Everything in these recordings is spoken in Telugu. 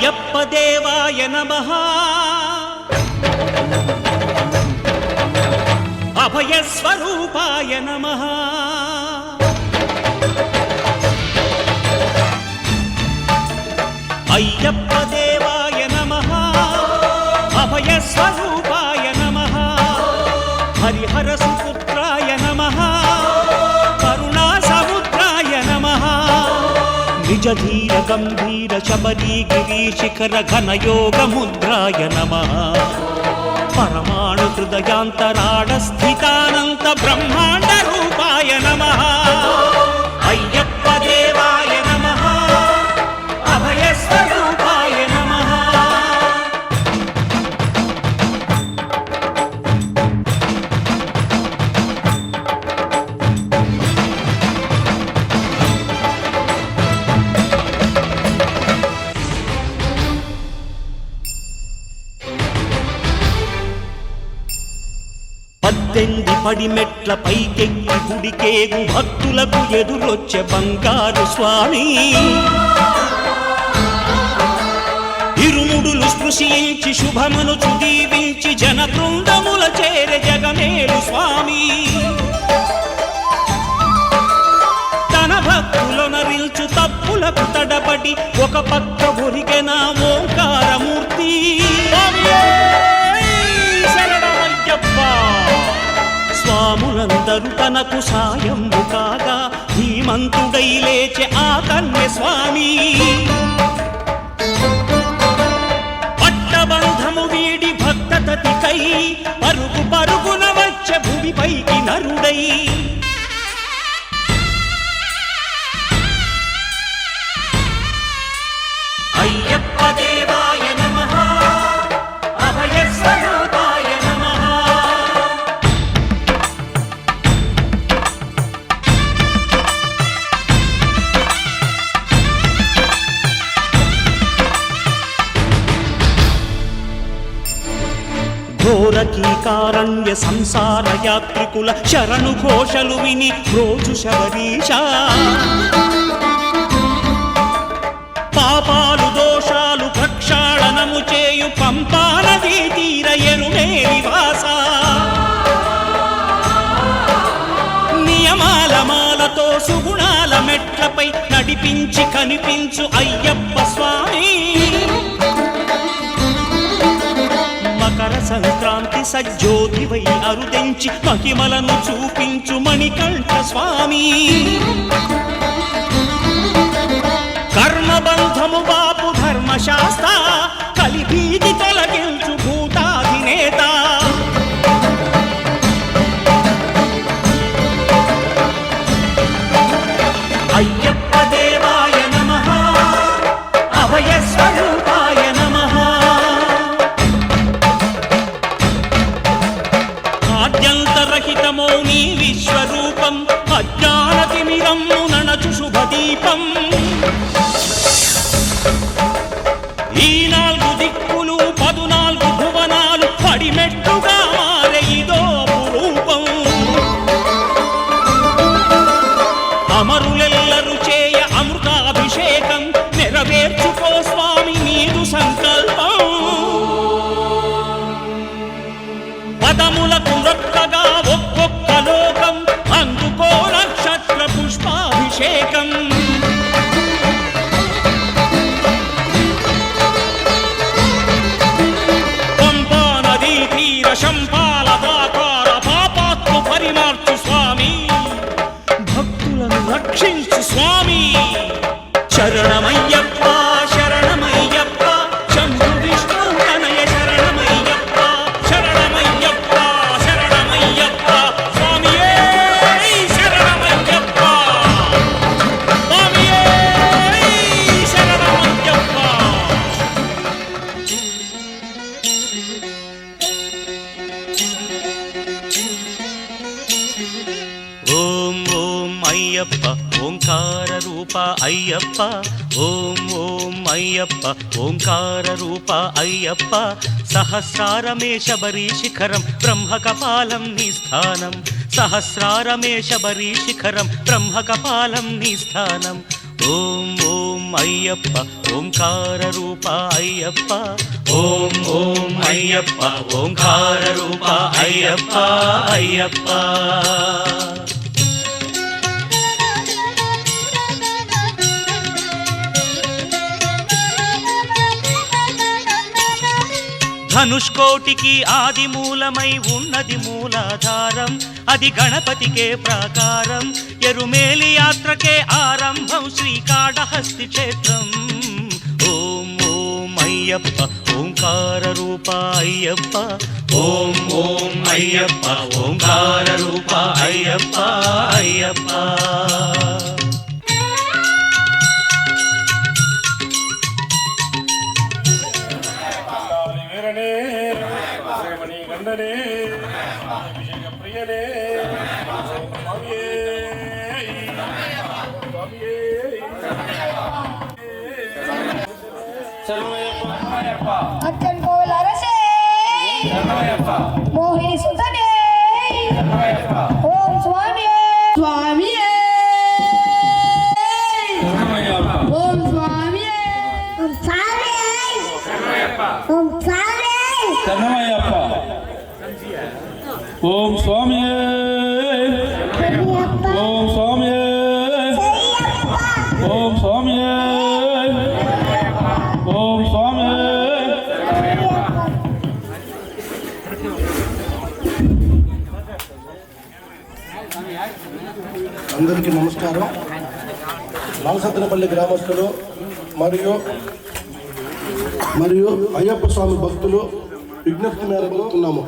అయ్యప్ప దేవాయ నమః అభయ స్వరూపాయ నమః అయ్యప్ప దేవాయ నమః అభయ స్వరూపాయ నమః హరిహర సుపుత్రాయ నమః కరుణా సముద్రాయ నమః నిజ ధీర గంభీర శబరీ గిరి శిఖర ఘన యోగ ముద్రాయ నమః పరమాణు హృదయాంతరాళ స్థితానంత బ్రహ్మాండ రూపాయ నమః అయ్యప్ప దేవాయ నమః అభయ స్వరూపాయ నమః పద్దెంది పడిమెట్ల పైకెక్కి గుడికేగు భక్తులకు ఎదురొచ్చే బంగారు స్వామి ఇరుముడులు స్పృశించి శుభమనుచు దీవించి జన బృందముల చేరే జగమేలు స్వామి తన భక్తులొనరిల్చు తప్పులకు తడబడి ఒక పక్క ఒరిగెన ఓంకారమూర్తి స్వాములందరూ తనకు సాయము కాగా ధీమంతుడై లేచే ఆ కన్య స్వామి పట్టబంధము వీడి భక్తతతికై పరుగు పరుగున వచ్చే భూమిపైకి నరుడై అయ్యప్ప దేవాయ నమః అభయ స్వరూపాయ నమః ఘోరకీకారణ్య సంసార యాత్రికుల శరణు ఘోషలు విని రోజు శబరీష పాపాలు దోషాలు ప్రక్షాళనము చేయు పంపా నదీ తీర ఎరుమేలి వాస నియమాల మాలతో సుగుణాల మెట్లపై నడిపించి కనిపించు అయ్యప్ప స్వామి మకర సంక్రాంతి సజ్జోతివై అరుదెంచి మహిమలను చూపించు మణికంఠ స్వామి కర్మబంధము బాపు ధర్మశాస్త్ర కలిభీతి తొలగించు భూతాధినేత అయ్యప్ప దేవాయ నమః అభయ స్వరూపాయ నమః ఆద్యంతరహితమో నీ విశ్వరూపం అజ్ఞానతిమిరమ్ము నణచు శుభదీపం ఈ నాలుగు దిక్కులు 14 భువనాలు పడిమెట్టుగా మారే ఇదో రూపం అమరులెల్లరు చేయ అమృతాభిషేకం నెరవేర్చుకో స్వామి నీదు సంకల్పం పదములకు రొక్కగా ఒక్కొక్క లోకం అందుకో నక్షత్ర పుష్పాభిషేకం పంపా నదీ తీర శంపాల దాకార పాపాత్మ పరిమార్చు స్వామి భక్తులను రక్షించు స్వామి శరణమయ్యప్ప శరణమయ్యప్ప శంభు విష్ణు తనయ శరణమయ్యప్ప శరణమయ్యప్ప శరణమయ్యప్ప స్వామియే శరణమయ్యప్ప స్వామియే శరణమయ్యప్ప ఓం ఓం అయ్యప్ప ఓంకార రూప అయ్యప్ప ఓం ఓం అయ్యప్ప ఓంకార రూప అయ్యప్ప సహస్రారమే శబరీ శిఖరం బ్రహ్మకపాలం నీ స్థానం సహస్రారమే శబరీ శిఖరం బ్రహ్మకపాలం నీ స్థానం ఓం ఓం అయ్యప్ప ఓంకార రూప అయ్యప్ప ఓం ఓం అయ్యప్ప ఓంకార రూప అయ్యప్ప అయ్యప్ప ధనుష్కోటికి ఆది మూలమై ఉన్నది మూలాధారం అది గణపతికే ప్రాకారం ఎరుమేలి యాత్రకే ఆరంభం శ్రీకాళహస్తి క్షేత్రం ఓం ఓం అయ్యప్ప ఓంకార రూప అయ్యప్ప ఓం ఓం అయ్యప్ప ఓంకార రూప అయ్యప్ప అయ్యప్ప అక్కన్ కోవెల అరసే మోహిని సుతనే ఓం స్వామి స్వామి ఓం స్వామి ఓం స్వామి ఓం స్వామి శరణమయ్యప్ప ఓం స్వామి ఓం స్వామి ఓం స్వామి ఓం స్వామి అందరికీ నమస్కారం. నలసత్తనపల్లి గ్రామస్తులు మరియు అయ్యప్ప స్వామి భక్తులు విజ్ఞప్తి మేరకు ఉన్నాము.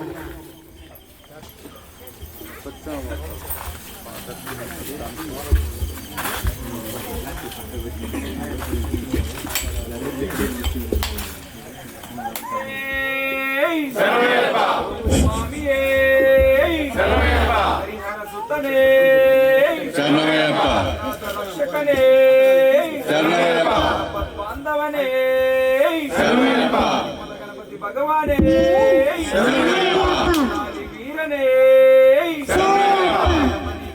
గణపతి భగవానే వీరనే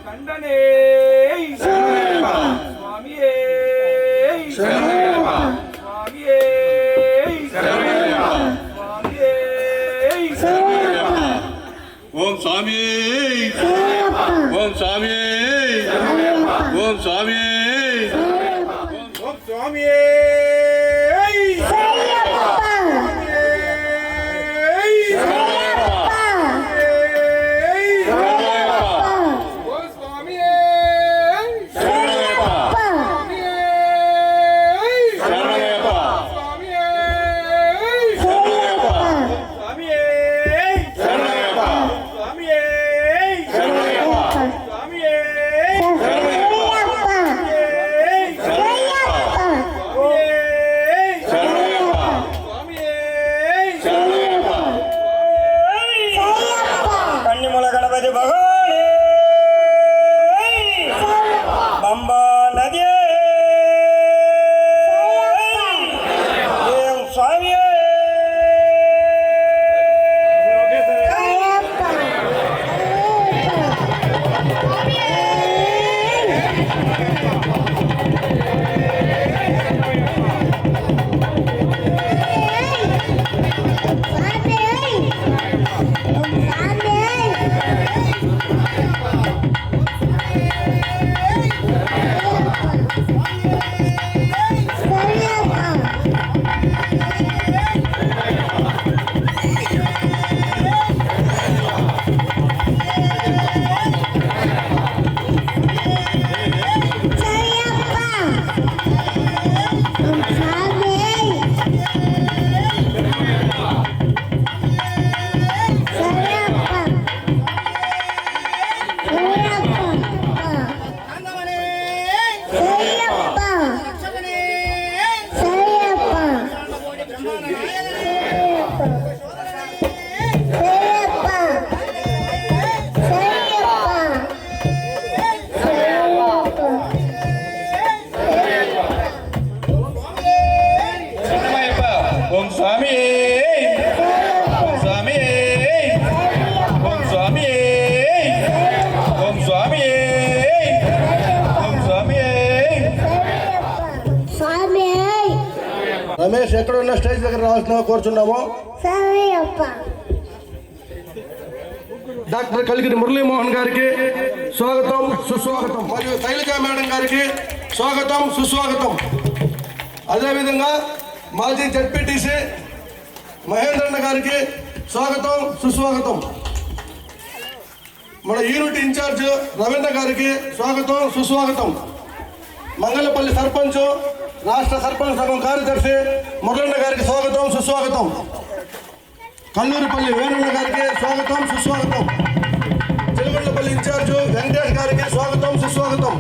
కండనే స్వామియే స్వామియే స్వామియే ఓం స్వామి ఓం స్వామి ఓం స్వామి ఓం స్వామి Swami గణేష్ ఎక్కడ ఉన్న స్టేజ్ దగ్గర రావాల్సిన కోరుచున్నాము. డాక్టర్ కలిగిరి మురళీమోహన్ గారికి స్వాగతం సుస్వాగతం, మరియు శైలజ మేడం గారికి స్వాగతం సుస్వాగతం. అదేవిధంగా మాజీ జడ్పీటీసీ మహేంద్రన్న గారికి స్వాగతం సుస్వాగతం. మన యూనిట్ ఇన్ఛార్జ్ రవీంద్ర గారికి స్వాగతం సుస్వాగతం. మంగళపల్లి సర్పంచ్ రాష్ట్ర సర్పంచ్ సంఘం కార్యదర్శి మురళన్న గారికి స్వాగతం సుస్వాగతం. కల్లూరిపల్లి వేణన్న గారికి స్వాగతం సుస్వాగతం. చిలగొండపల్లి ఇన్ఛార్జ్ వెంకటేష్ గారికి స్వాగతం సుస్వాగతం.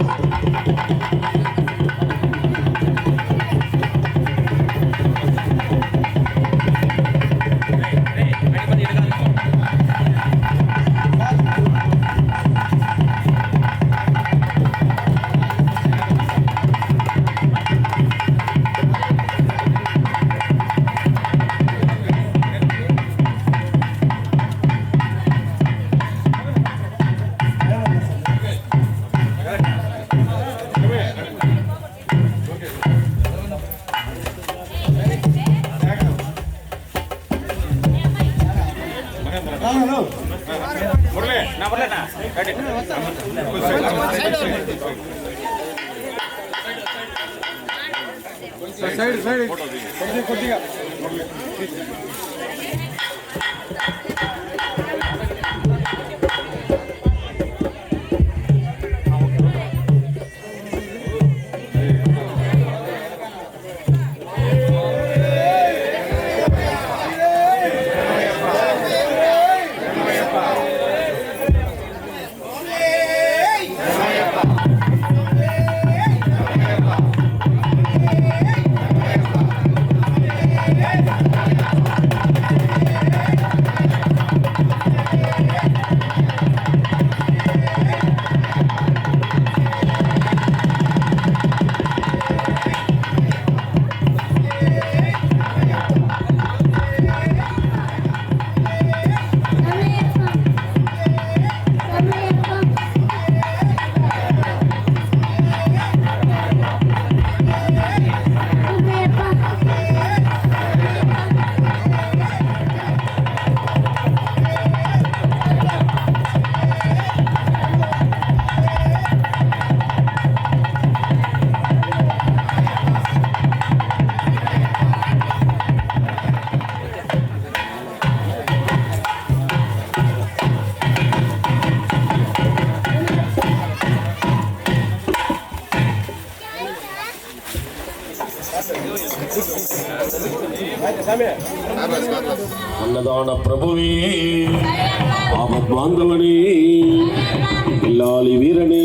కొద్దిగా అన్నదాన ప్రభువే ఆపద్బాంధవనే పిల్లాలి వీరనే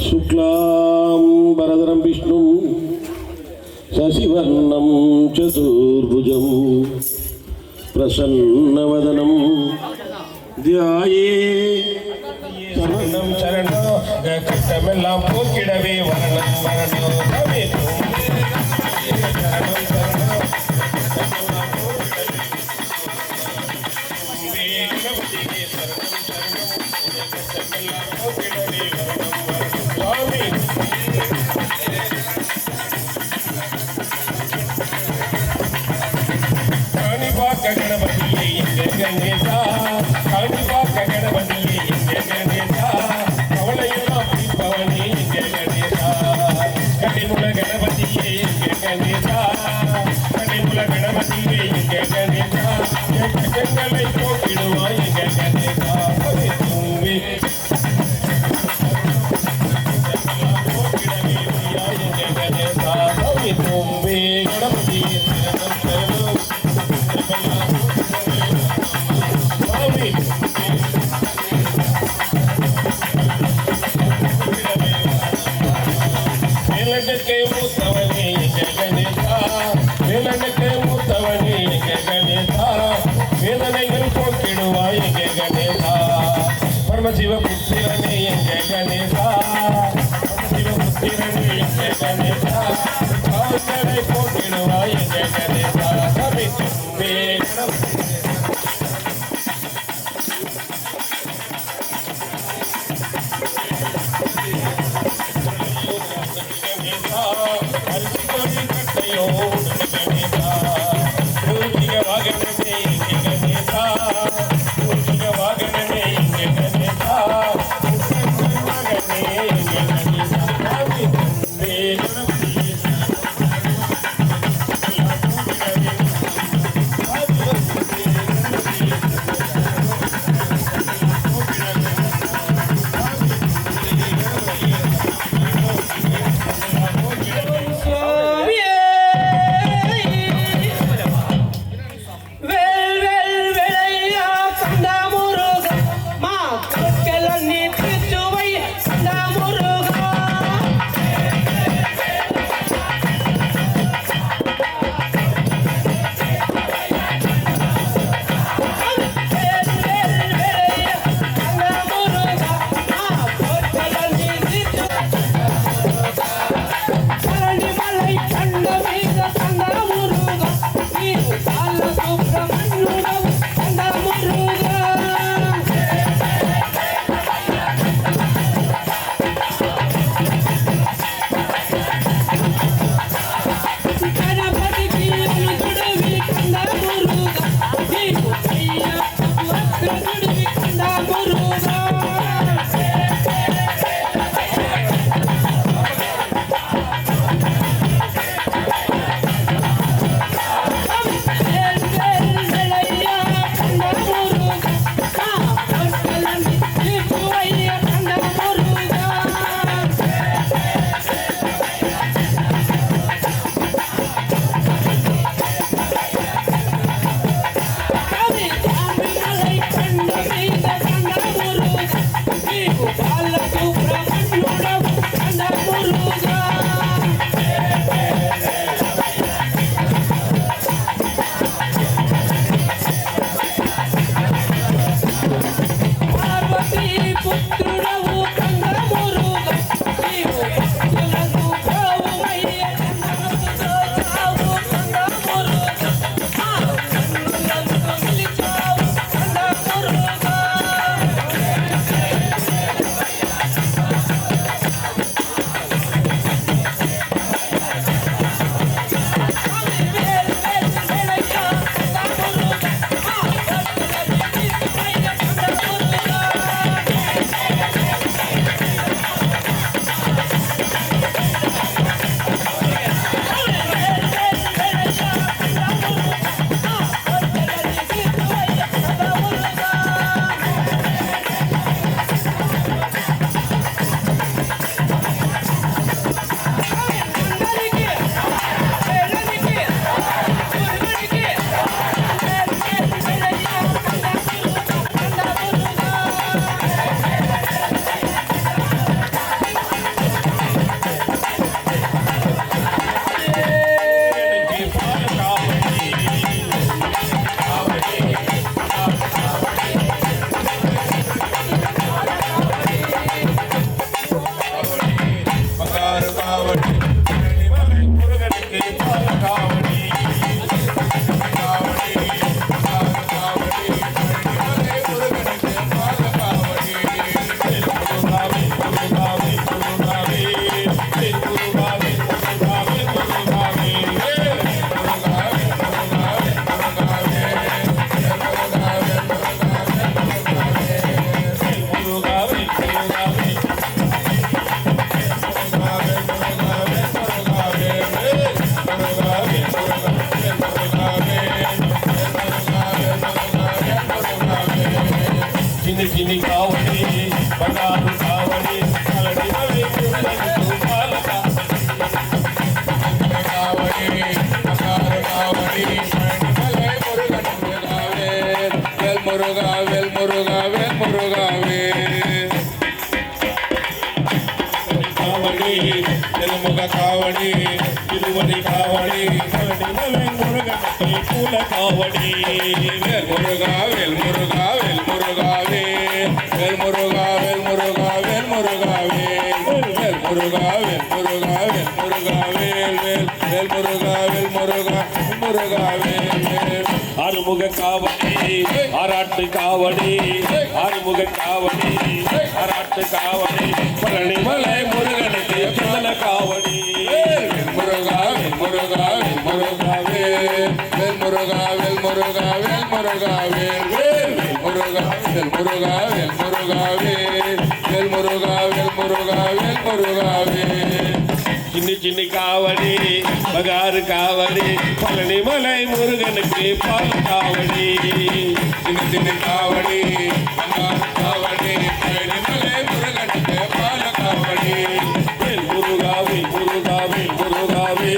శుక్లాం వరదరం విష్ణు శశివర్ణం చతుర్భుజం ప్రసన్నవదనం ధ్యాయే శరణం శరణం కష్టమెల్లాం పోకిడవే వరణం వరణం గణపతి గణేశ కాణిపాక గణపతి గణేశ కవలయుల పవని గణేశ కడిముల గణపతి గణేశ కడిముల గణపతి గణేశ జంగలై పోకిడువాయి గణేశ పోకిడవి గణేశ తుమ్మి గణపతి పరమశివ పుత్రిరని గణేశ పరమశివ పుత్రిరని గణేశ పోకిడువాయి గణేశ సవితుమ్మే హరిశికోడి కట్ట చిన్ని కావడి బంగారు కావడి కలడి కావడి మురుగా వెల్ మురుగా వెల్ మురుగావే కావడి తెలుముగ కావడి తిరుమలి కావడి కలడి మురుగనకి పూల కావడి వెల్ మురుగా వెల్ మురుగా వెల్ మురుగావే వెల్ మురుగా వెల్ మురుగా వెల్ మురుగావే వెల్ మురుగా వెల్ మురుగా వెల్ మురుగావే వెల్ మురుగా వెల్ మురుగా మురుగావే ஆறுமுக காவடி ஆராட்டு காவடி ஆறுமுக காவடி ஆராட்டு காவடி பழனி மலை முருகனுக்கு பிள்ளை காவடி முருகா முருகா முருகா முருகா வேல் முருகா வேல் வேல் முருகா வேல் முருகா வேல் முருகா வேல் வேல் முருகா வேல் முருகா வேல் முருகா வேல் சின்ன சின்ன காவடி பகாரு காவடி பழனி மலை முருகனுக்கு பால் காவடி சின்ன சின்ன காவடி பங்காரு காவடி பழனி மலை முருகனுக்கு பால காவடி வேல் முருகாவே முருகாவே முருகாவே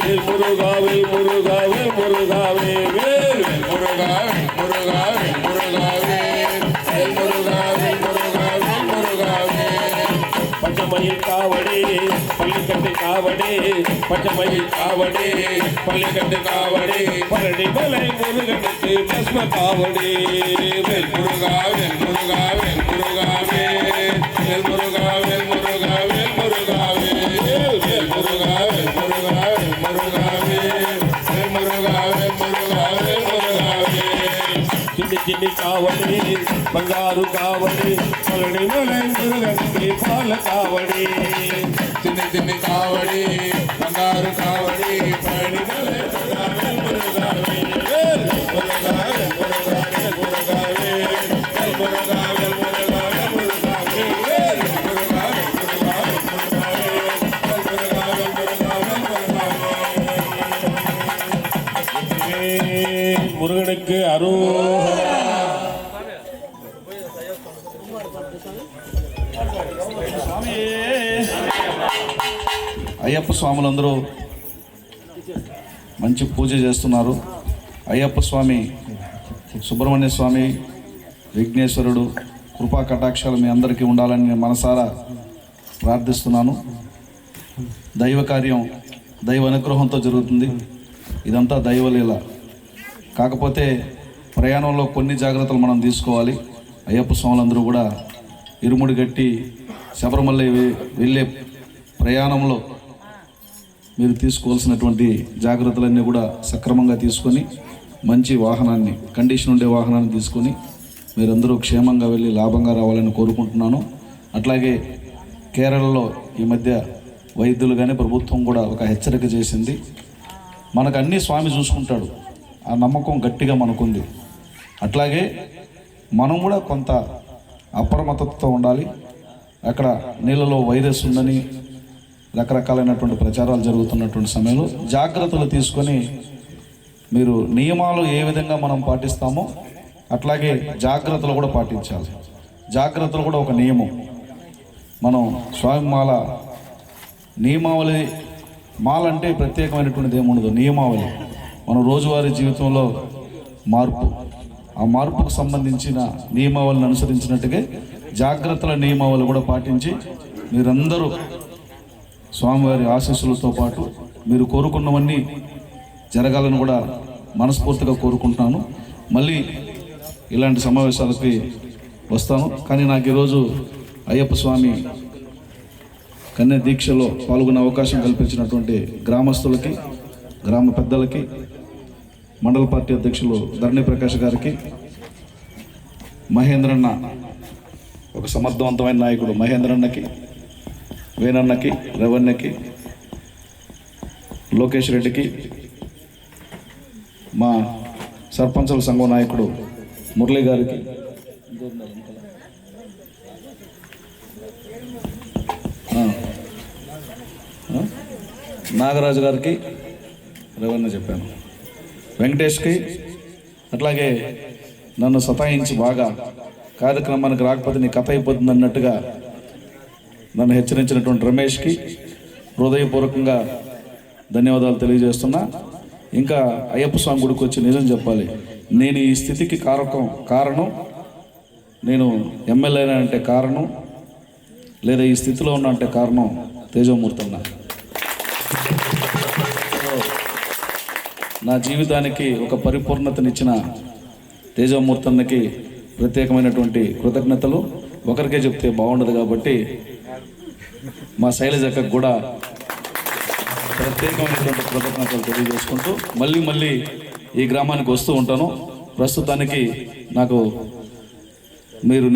வேல் முருகாவே முருகாவே முருகாவே வேல் முருகா முருகா முருகா வேல் வேல் முருகா வேல் முருகா வேல் முருகா வேல் பச்சமயில் காவடி பள்ளிக்கட்டு காவடி பச்சமயில் காவடி பள்ளிக்கட்டு காவடி பழனி மலை முருகனுக்கு பஸ்ம காவடி வேல் முருகா வேல் முருகா வேல் முருகா வேல் வேல் முருகா வேல் முருகா வேல் முருகா வேல் வேல் முருகா வேல் முருகா வேல் முருகா வேல் வேல் முருகா வேல் முருகா வேல் முருகா வேல் చిన్ని చిన్ని కావడి బంగారు కావడి పళని మలై మురుగనికి పాల కావడి చిన్న చిన్న కావడి బంగారు కావడి పళని మలై మురుగా వేల్ మురుగా వేల్ మురుగా వేల్ మురుగా వేల్ మురుగా వేల్ మురుగా వేల్ మురుగా వేల్ మురుగా వేల్ మురుగా వేల్ మురుగా వేల్ మురుగனுக்கு అరోహర అయ్యప్ప స్వాములందరూ మంచి పూజ చేస్తున్నారు. అయ్యప్ప స్వామి, సుబ్రహ్మణ్య స్వామి, విఘ్నేశ్వరుడు కృపా కటాక్షాలు మీ అందరికీ ఉండాలని నేను మనసారా ప్రార్థిస్తున్నాను. దైవ కార్యం దైవ అనుగ్రహంతో జరుగుతుంది. ఇదంతా దైవలీల. కాకపోతే ప్రయాణంలో కొన్ని జాగ్రత్తలు మనం తీసుకోవాలి. అయ్యప్ప స్వాములందరూ కూడా ఇరుముడి గట్టి శబరిమల వెళ్ళే ప్రయాణంలో మీరు తీసుకోవాల్సినటువంటి జాగ్రత్తలన్నీ కూడా సక్రమంగా తీసుకొని మంచి వాహనాన్ని, కండిషన్ ఉండే వాహనాన్ని తీసుకొని మీరందరూ క్షేమంగా వెళ్ళి లాభంగా రావాలని కోరుకుంటున్నాను. అట్లాగే కేరళలో ఈ మధ్య వైద్యులు కానీ ప్రభుత్వం కూడా ఒక హెచ్చరిక చేసింది. మనకు అన్నీ స్వామి చూసుకుంటాడు, ఆ నమ్మకం గట్టిగా మనకుంది. అట్లాగే మనం కూడా కొంత అప్రమత్తతో ఉండాలి. అక్కడ నీళ్ళలో వైరస్ ఉందని రకరకాలైనటువంటి ప్రచారాలు జరుగుతున్నటువంటి సమయంలో జాగ్రత్తలు తీసుకొని మీరు నియమాలు ఏ విధంగా మనం పాటిస్తామో అట్లాగే జాగ్రత్తలు కూడా పాటించాలి. జాగ్రత్తలు కూడా ఒక నియమం. మనం స్వామి మాల నియమావళి, మాల అంటే ప్రత్యేకమైనటువంటిది ఏముండదు, నియమావళి. మన రోజువారీ జీవితంలో మార్పు, ఆ మార్పుకు సంబంధించిన నియమావళిని అనుసరించినట్టుగా జాగ్రత్తల నియమావళి కూడా పాటించి మీరందరూ స్వామివారి ఆశీస్సులతో పాటు మీరు కోరుకున్నవన్నీ జరగాలని కూడా మనస్ఫూర్తిగా కోరుకుంటున్నాను. మళ్ళీ ఇలాంటి సమావేశాలకి వస్తాను. కానీ నాకు ఈరోజు అయ్యప్ప స్వామి కన్య దీక్షలో పాల్గొనే అవకాశం కల్పించినటువంటి గ్రామస్తులకి, గ్రామ పెద్దలకి, మండల పార్టీ అధ్యక్షులు ధరణి ప్రకాష్ గారికి, మహేంద్రన్న ఒక సమర్థవంతమైన నాయకుడు మహేంద్రన్నకి, వేనన్నకి, రవణ్యకి, లోకేష్ రెడ్డికి, మా సర్పంచుల సంఘం నాయకుడు మురళి గారికి, నాగరాజు గారికి, రవణ చెప్పాను, వెంకటేష్కి, అట్లాగే నన్ను సతాయించి బాగా కార్యక్రమానికి రాకపోతే నీ కథ అయిపోతుంది అన్నట్టుగా నన్ను హెచ్చరించినటువంటి రమేష్కి హృదయపూర్వకంగా ధన్యవాదాలు తెలియజేస్తున్నా. ఇంకా అయ్యప్ప స్వామి గుడికి వచ్చి నిజం చెప్పాలి, నేను ఈ స్థితికి కారణం నేను ఎమ్మెల్యే అంటే కారణం, లేదా ఈ స్థితిలో ఉన్నా అంటే కారణం తేజమూర్తి అన్న. నా జీవితానికి ఒక పరిపూర్ణతనిచ్చిన తేజమూర్తి అన్నకి ప్రత్యేకమైనటువంటి కృతజ్ఞతలు. ఒకరికే చెప్తే బాగుండదు కాబట్టి మా శైలజక్కకు కూడా ప్రత్యేకమైనటువంటి కృతజ్ఞతలు తెలియజేసుకుంటూ మళ్ళీ ఈ గ్రామానికి వస్తూ ఉంటాను. ప్రస్తుతానికి నాకు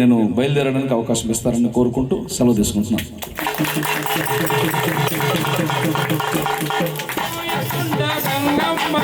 నేను బయలుదేరడానికి అవకాశం ఇస్తారని కోరుకుంటూ సెలవు తీసుకుంటున్నాను. గంగమ్మ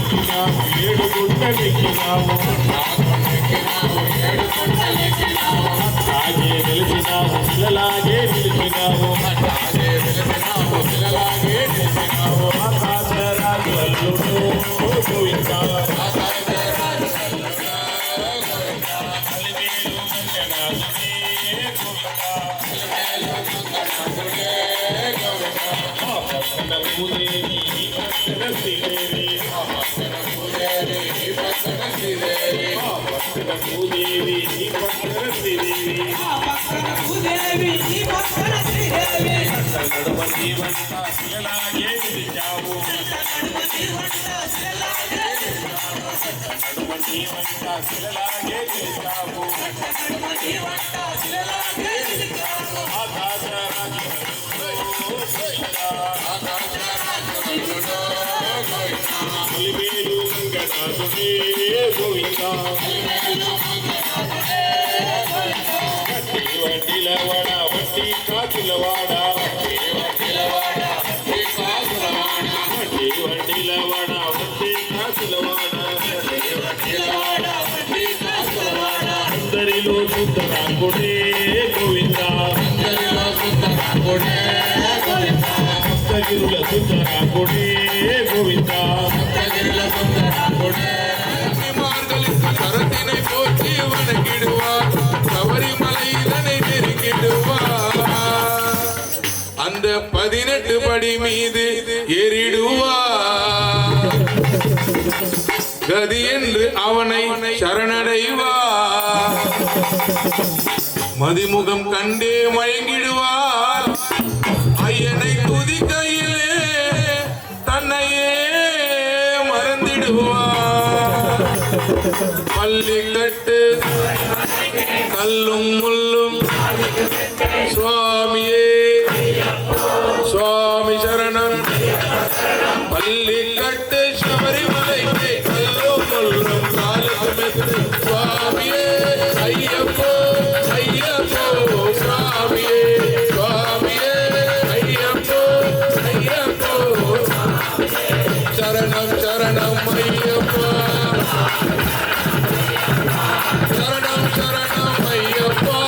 నిలిచినావు ఏడు గుంటలెక్కినావు అట్లాగే నిలిచినావు పిల్లలాగే నిలిచినావు ఆకాశరాజు అల్లుడు గోవిందా అలివేలు మంగనాథుడే గోవిందా పక్కన భూదేవి పక్కన శ్రీదేవి పక్కన భూదేవి పక్కన శ్రీదేవి నడుమ జీవంతా శిలలాగే నిలిచావు నడుమ జీవంతా శిలలాగే నిలిచావు అలివేలు మంగనాథుడే గోవిందా వడ్డీ వడ్డీలవాడ వడ్డీ కాకులవాడ వడ్డీ వడ్డీలవాడ వడ్డీ కాకులవాడ అందరిలో సుందరాంగుడే గోవిందా సప్తగిరుల సుందరాంగుడే గోవిందా கரத்தினை போற்றி வணங்கிடுவார் சபரிமலை இதனை நெருங்கிடுவார் அந்த 18 படி மீது ஏறிடுவார் கதி என்று அவனை சரணடைவார் மதிமுகம் கண்டே மயங்கிடுவார் ஐயனை துதிக்கையிலே தன்னையே மறந்திடுவார் பள்ளிக்கட்டு கல்லும் முள்ளும் சுவாமியே சுவாமி சரணம் பள்ளிக்கட்டு சபரிமலைக்கு கல்லும் முள்ளும் காலுக்கு சுவாமியே ஐயப்போ ஐயப்போ சுவாமியே சுவாமியே ஐயப்போ ஐயப்போ சரணம் சரணம் ஐயப்பா சரணம் சரணம் ஐயப்பா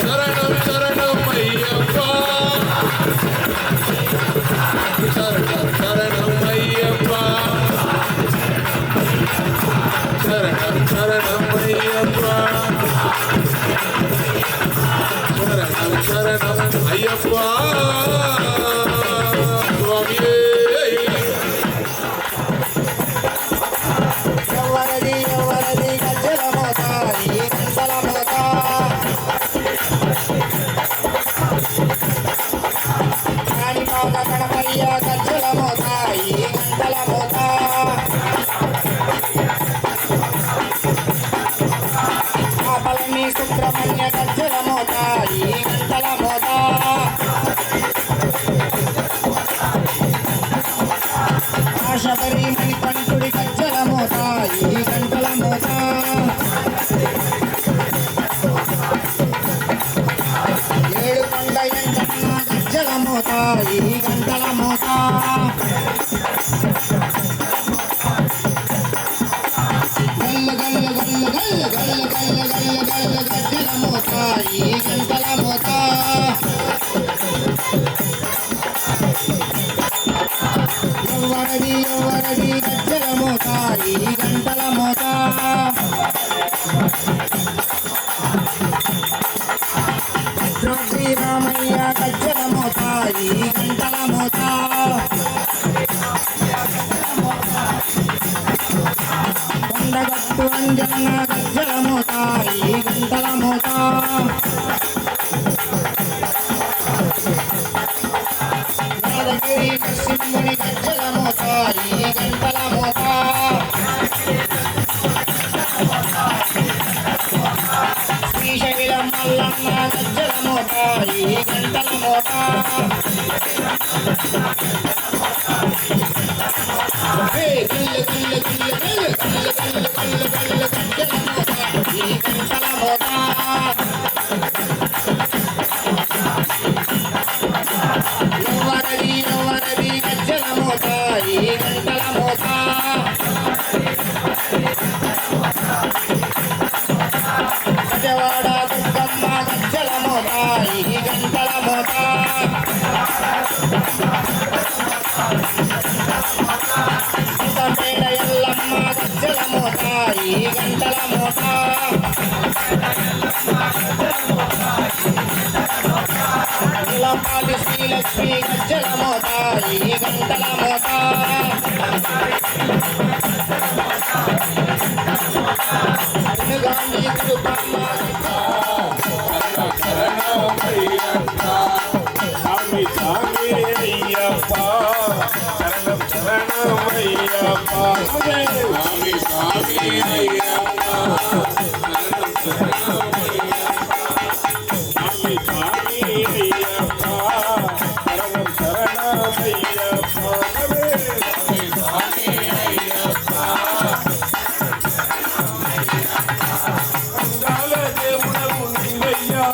சரணம் சரணம் ஐயப்பா சரணம் சரணம் ஐயப்பா சரணம் சரணம் ஐயப்பா சரணம் சரணம் ஐயப்பா சுவாமியே ఎవరది గజ్జల మోత ఈ గంటల మోత కాణిపాక గణపయ్య గజ్జల మోత ఈ గంటల మోత పళని సుబ్రహ్మణ్య గజ్జల మోత ఈ గంటల మోత శబరి మణికంఠుడి గజ్జల మోత ఈ గంటల మోత ఏడుకొండ ఎంకన్న గజ్జల మోత ఈ గంటల మోత గల్ల గల్ల గల్ల గల్ల గల్ల గల్ల గల్ల గల్ల గజ్జల మోత ఈ గంటల మోత ఎవరది గజ్జల మోత ఈ గంటల మోత శ్రీరామయ్య గజ్జల మోత ఈ గంటల మోత కొండగట్టు అంజన్న గజ్జల మోత ఈ గంటల మోత యాదగిరి నరసింహుని గజ్జల మోత ఈ గంటల మోత శ్రీశైలం మల్లన్న గజ్జల మోత ఈ గంటల మోత గల్ల గల్ల గల్ల గల్ల గల్ల గల్ల గల్ల గజ్జల మోత ఈ గంటల మోత ఎవరది గజ్జల మోత లక్ష్మి గజ్జల మోత ఈ గంటల మోత గాంధీ కృపమ్మ స్వామి స్వామి అయ్యప్ప శరణం శరణమయ్యప్ప స్వామి స్వామి అయ్యప్ప స్వామి స్వామి అయ్యప్ప శరణం శరణమయ్యప్ప స్వామి స్వామి అయ్యప్ప అందాల దేవుడవు నీవయ్యా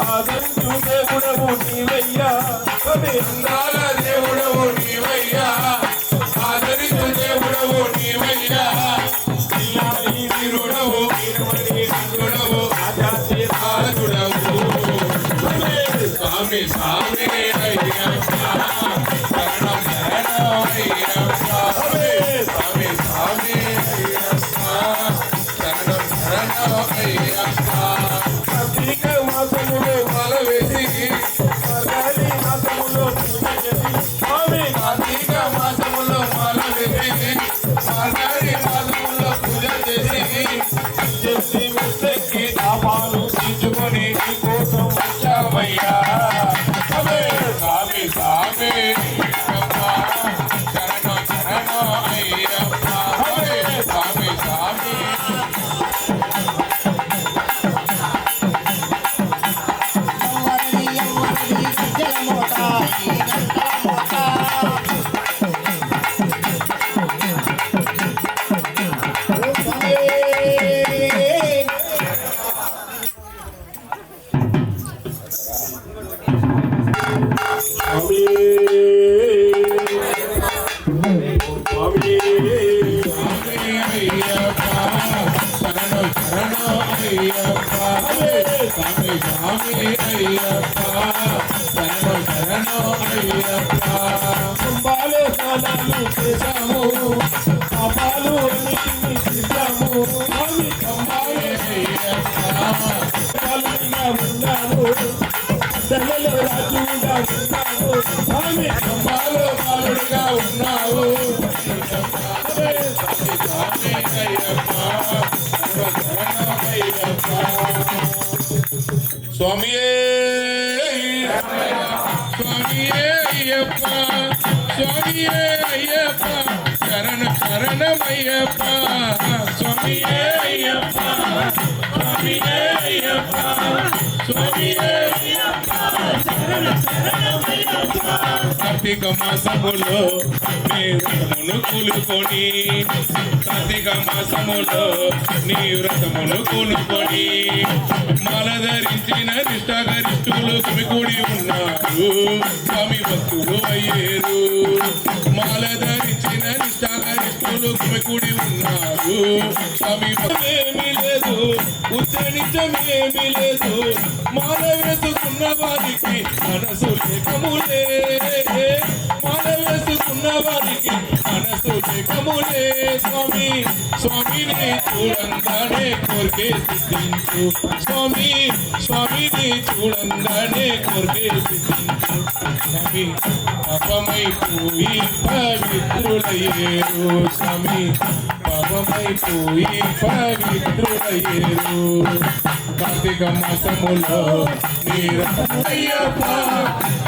ఆదరించు దేవుడవు నీవయ్యా అందాల దేవుడవు నీవయ్యా ఆదరించు దేవుడవు నీవయ్యా ఇల్లాలి వీరుడవు వీరుడవు ఆచార్య సాధుడవు స్వామి స్వామి అయ్యప్ప శరణం శరణం అయ్యప్ప స్వామి స్వామి అయ్యప్ప శరణం శరణం అయ్యప్ప కార్తీక మాసములో మాల వేసి మార్గాళి మాసములో పూజ చేసి స్వామి కార్తీక మాసములో మాల వేసి మార్గాళి మాసములో పూజ చేసి చేసి మెత్తెక్కి పాపాలు తీర్చుకొని నీ కోసం వచ్చామయ్యా స్వామి స్వామి అయ్యప్ప శరణం శరణం అయ్యప్ప స్వామి స్వామి యవ్వనది గజ్జల మోత ఈ గంటల మోత ఓ స్వామి స్వామి స్వామి అయ్యప్ప శరణం శరణం అయ్యప్ప స్వామి స్వామి అయ్యప్ప శరణం శరణం అయ్యప్ప కుంభాలు స్నానాలు చేశాము పాపాలు అన్నిటినీ తీశాము స్వామి స్వామి అయ్యప్ప పాలుగా ఉన్నాము తల్లలో రాజుగా ఉన్నాము స్వామి అమ్మాలో బాలుడుగా ఉన్నావు స్వామి అయ్యప్ప శరణం అయ్యప్ప స్వామియే స్వామియే అయ్యప్ప స్వామియే అయ్యప్ప శరణమయ్యప్ప స్వామియే అయ్యప్ప స్వామియే అయ్యప్ప స్వామియే కార్తీక మాసములో నీ వ్రతమును కూలుకొని కార్తీక మాసములో నీ వ్రతమును కూలుకొని మాల ధరించిన నిష్ఠాగరిష్ఠులు గుమికూడి ఉన్నారు స్వామి భక్తులు అయ్యేరు మాల ధరించిన నిష్ఠాగరిష్ఠులు గుమికూడి ఉన్నారు స్వామి ఏమీ లేదు ఉచ్చరించమేమీ లేదు మాల వేసుకున్న వారికి మనసు లేకములే మాల వేసుకున్న వారికి మనసు లేకములే స్వామి స్వామిని చూడంగానే కోరికే సిద్ధించు స్వామి స్వామిని చూడంగానే కోరికే సిద్ధించు స్వామి పాపమైపోయి పవిత్రులయ్యేరు స్వామి పాపమైపోయి పవిత్రులయ్యేరు కార్తీక మాసములో నీరయ్యప్ప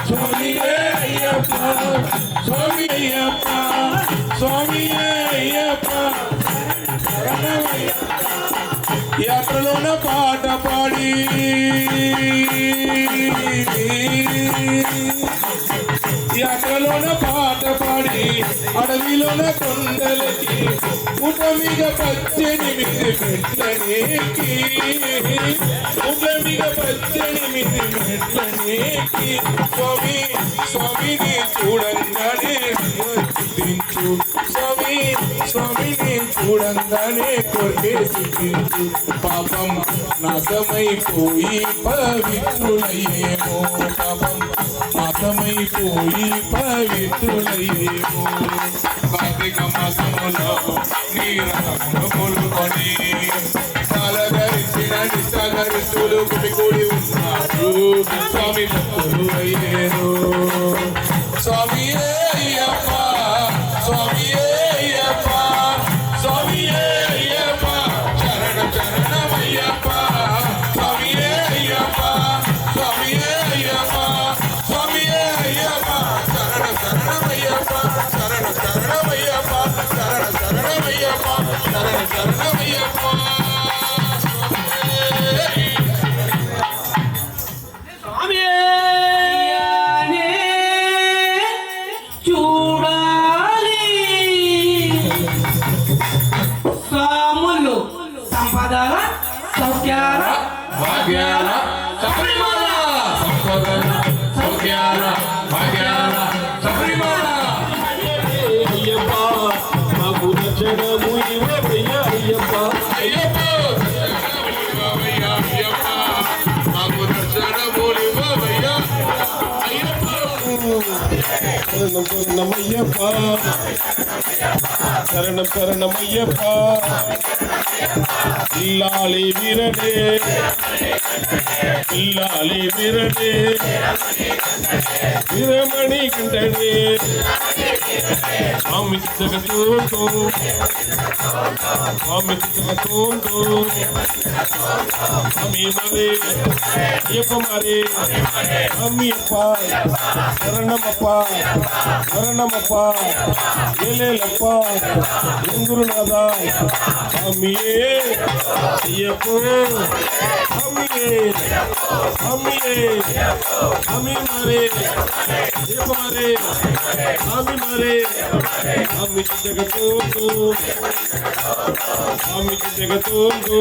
స్వామి అయ్యప్ప స్వామి అయ్యప్ప స్వామి అయ్యప్ప యాత్రలోన పాట పాడి యాత్రలోన పాట పాడి అడవిలోన కొండలకి పుట మీద పద్దెనిమిది మెట్లనేకి పుట మీద పద్దెనిమిది మెట్లనేకి స్వామి స్వామిని చూడంగానే సిద్ధించు స్వామి స్వామిని చూడంగానే కోరికే సిద్ధించు పాపం నాశమైపోయి పవిత్రులయ్యేమో పాపం నాశమైపోయి పవిత్రులయ్యేమో కార్తీక మాసములో నీ రథమును కొలుకొని పాలగరిచిన నిష్ఠాగరిష్ఠులు గుమిగూడి ఉన్నారు స్వామి భక్తులు అయ్యేరు స్వామి అయ్యప్ప స్వామి అయ్యప్ప స్వామి అయ్యప్ప శరణం శరణమయ్యప్ప స్వామి అయ్యప్ప స్వామి అయ్యప్ప స్వామి అయ్యప్ప శరణం శరణమయ్యప్ప శరణం శరణమయ్యప్ప శరణం శరణమయ్యప్ప శరణం శరణమయ్యప్ప సంపదల సౌఖ్యాల భాగ్యాల శబరిమల సంపదల సౌఖ్యాల భాగ్యాల శబరిమల అయ్యప్ప మాకు దర్శనము ఇవ్వవయ్యా అయ్యప్ప అయ్యప్ప అయ్యప్ప మాకు దర్శనము ఇవ్వవయ్యా అయ్యప్ప శరణం శరణమయ్యప్ప శరణం శరణమయ్యప్ప ఇల్లాలి వీరనే ఇల్లాలి వీరనే వీరమణి కంటనే స్వామి జగతోతో స్వామి జగతోతో స్వామి మరే అయ్యప్ప మరే స్వామి అప్ప శరణమప్ప శరణమప్ప ఏలేలప్ప గురునాథ స్వామియే అయ్యప్ప స్వామియే స్వామియే స్వామి మరే అయ్యప్ప మరే స్వామి మరే స్వామి జగతోతో స్వామి జగతోతో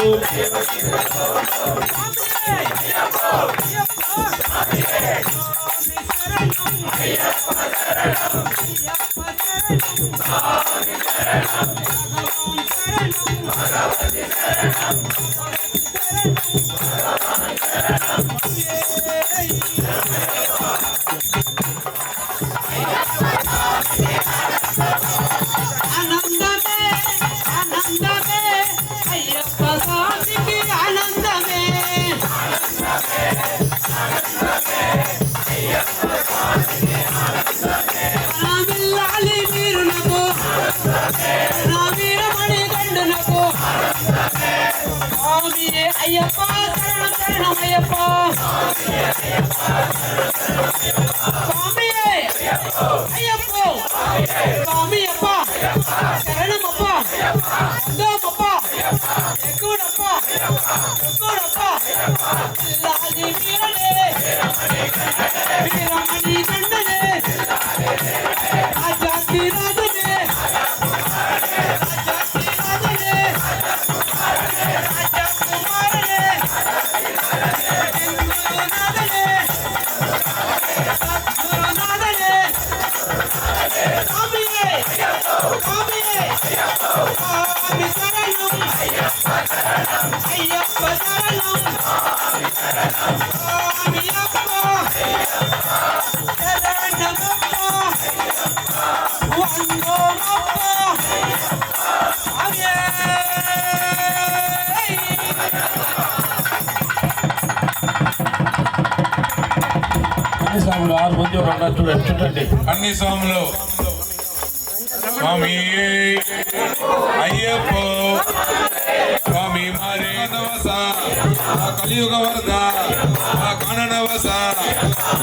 ఆనందమే ఆనందమే అయ్యప్ప స్వామికి ఆనందమే రామిల్లాలి వీరునకు నా వీరమణి గండునకు స్వామి అయ్యప్ప శరణం శరణమయ్యప్ప స్వామి అయ్యప్ప స్వామి అప్ప శరణమప్ప అందమప్ప ఎక్కుడప్ప ఎక్కుడప్ప లాలి వీరనే వీరమణి గండనే ఆజాతి రాజనే ఆజాతి రాజనే ఆజాతి కుమారనే గురునాథనే సద్గురునాథనే స్వామియే స్వామియే స్వామి శరణం అయ్యప్ప శరణం స్వామి అప్ప శరణమప్ప వందోమప్ప స్వామియే స్వాములు 6 మంది ఉన్నారు చూడండి అన్ని స్వాములు స్వామి అయ్యప్ప స్వామి మారే నవస కలియుగ వరద కాణ నవస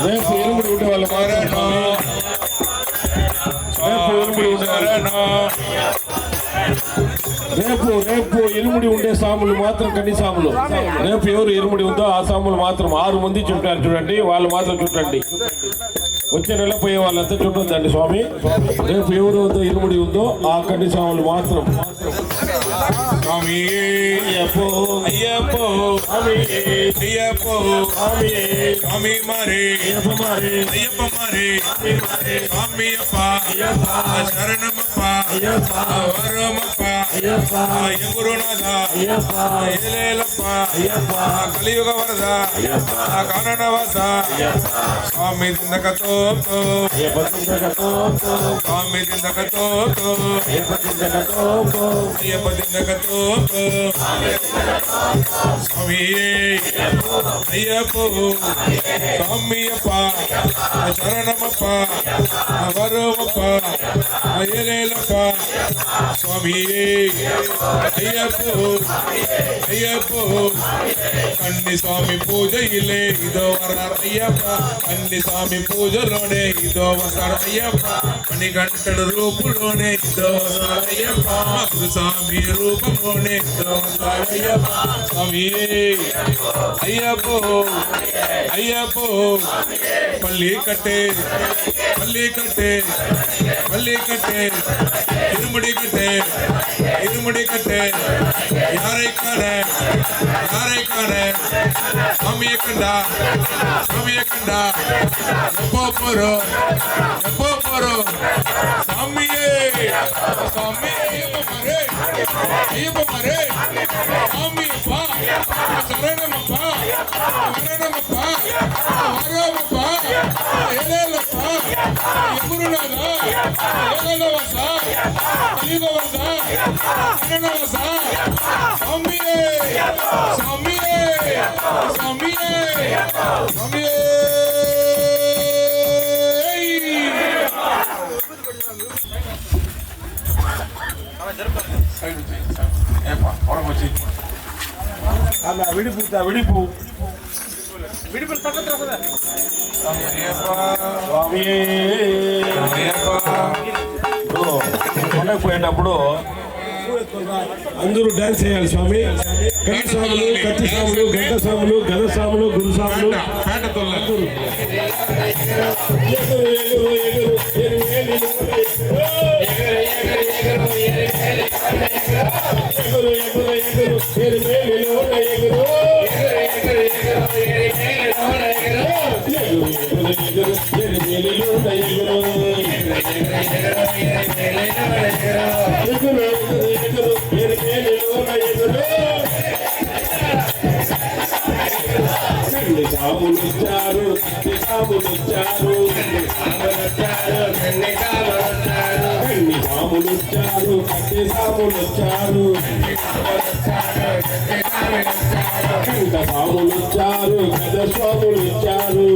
రేపు ఎరువుడు ఉండే వాళ్ళు మాత్రం రేపు ఎలుముడి ఉండే సాములు మాత్రం కన్ని సాములు రేపు ఎవరు ఎరుముడి ఉందో ఆ సాములు మాత్రం 6 మంది చుట్టారు చూడండి వాళ్ళు మాత్రం చుట్టండి వచ్చే నెల పోయే వాళ్ళంతా చుట్టొద్దండి స్వామి రేపు ఎవరు ఉందో ఎరుముడి ఉందో ఆ కన్ని సాములు మాత్రం స్వామి అయ్యప్ప అయ్యప్ప స్వామి అయ్యప్ప స్వామి స్వామి మారే అయ్యప్ప మారే అయ్యప్ప మారే స్వామి అప్ప అయ్యప్ప శరణమప్ప అయ్యప్ప వరమప్ప గురునాథ ఏలేలప్ప కలియుగ వరద కాననవాస స్వామి దిందకతో స్వామి దిందకతో అయ్యప్ప దిందకతో స్వామి అయ్యప్ప స్వామియప్ప శరణమప్ప వరమప్ప ఏలేలప్ప స్వామి అయ్యప్ప అయ్యప్ప కన్ని స్వామి పూజ ఇలే ఇదో వర అయ్యప్ప కన్ని స్వామి పూజలోనే ఇదో వస్తాడు అయ్యప్ప మణిగంటడు రూపులోనే ఇదో వస్తాడు అయ్యప్ప స్వామి రూపంలోనే ఇదో వస్తాడు అయ్యప్ప స్వామి అయ్యప్ప అయ్యప్ప పల్లి కట్టే పల్లి కట్టే పల్లి కట్టే இருமுடி கட்டு யாரை காண சாமியை கண்டா எப்போ போறோம் சாமியே ஐயப்ப மரே சாமியப்பா சரணமப்பா வரமப்பா ஏலேலப்பா குருநாதா ஏலேலவாசா కలియుగవరదా కననవాసా స్వామియే స్వామియే స్వామియే స్వామియే విడిపు పోయినప్పుడు అందరూ డాన్స్ చేయాలి స్వామి. కత్తి సాములు, కత్తి సాములు, గంట సాములు, గద సాములు, గురు సాములు సాములుచ్చారు కన్ని సాములుచ్చారు కత్తి సాములుచ్చారు కంట సాములుచ్చారు గద స్వాములుచ్చారు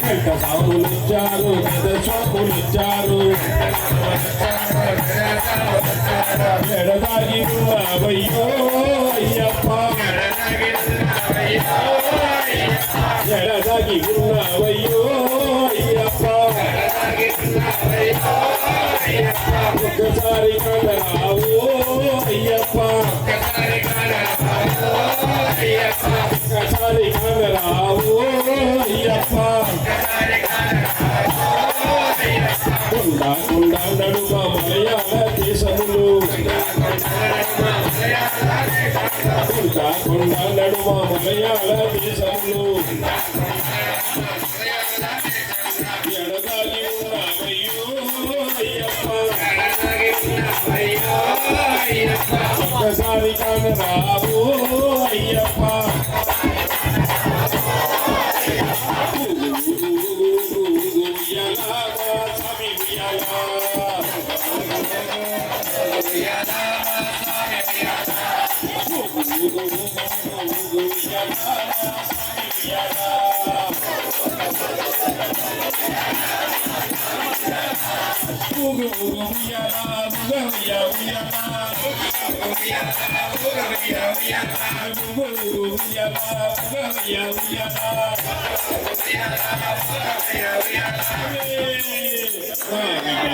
కంట సాములుచ్చారు గద స్వాములుచ్చారు ఎడదాగి ఉన్నావయ్యో అయ్యప్ప ఎడదాగి ఉన్నావయ్యో అయ్యప్ప ఒక్కసారి కనరావు అయ్యప్ప ఒక్కసారి కనరావు అయ్యప్ప కొండ నడుమ మలయాళ దేశములు కొండ నడుమ మలయాళ దేశములు ఎడదాగి ఉన్నావయ్యో అయ్యప్ప ఒక్కసారి కనరావు అయ్యప్ప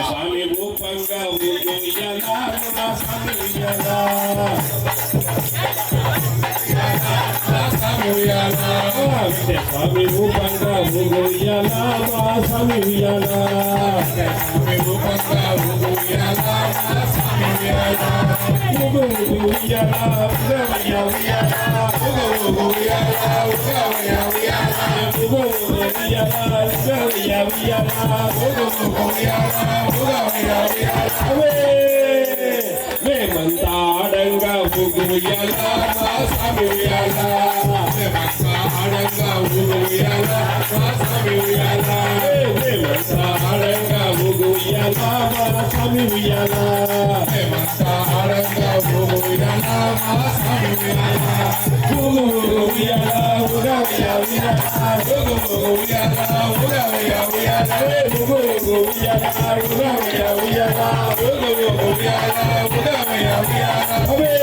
స్వామి రూపంగా స్వామి రూపంగా స్వామి ఉయ్యాలా మేమంతా ఆడంగా ఊగు ఉయ్యాలా మా స్వామి ఉయ్యాలా మేమంతా ఆడంగా ఊగు ఉయ్యాలా మా స్వామి ఉయ్యాలా మేమంతా ఆడంగా ఊగు ఉయ్యాలా మా స్వామి ఉయ్యాలా మేమంతా ఆడంగా ఊగు ఉయ్యాలా మా స్వామి ఉయ్యాలా ఊగు ఉయ్యాలా ఊగా ఉయ్యాలా ఊగు ఉయ్యాలా ఊగా ఉయ్యాలా ఊగు ఉయ్యాలా ఊగా ఉయ్యాలా ఊగు ఉయ్యాలా ఊగా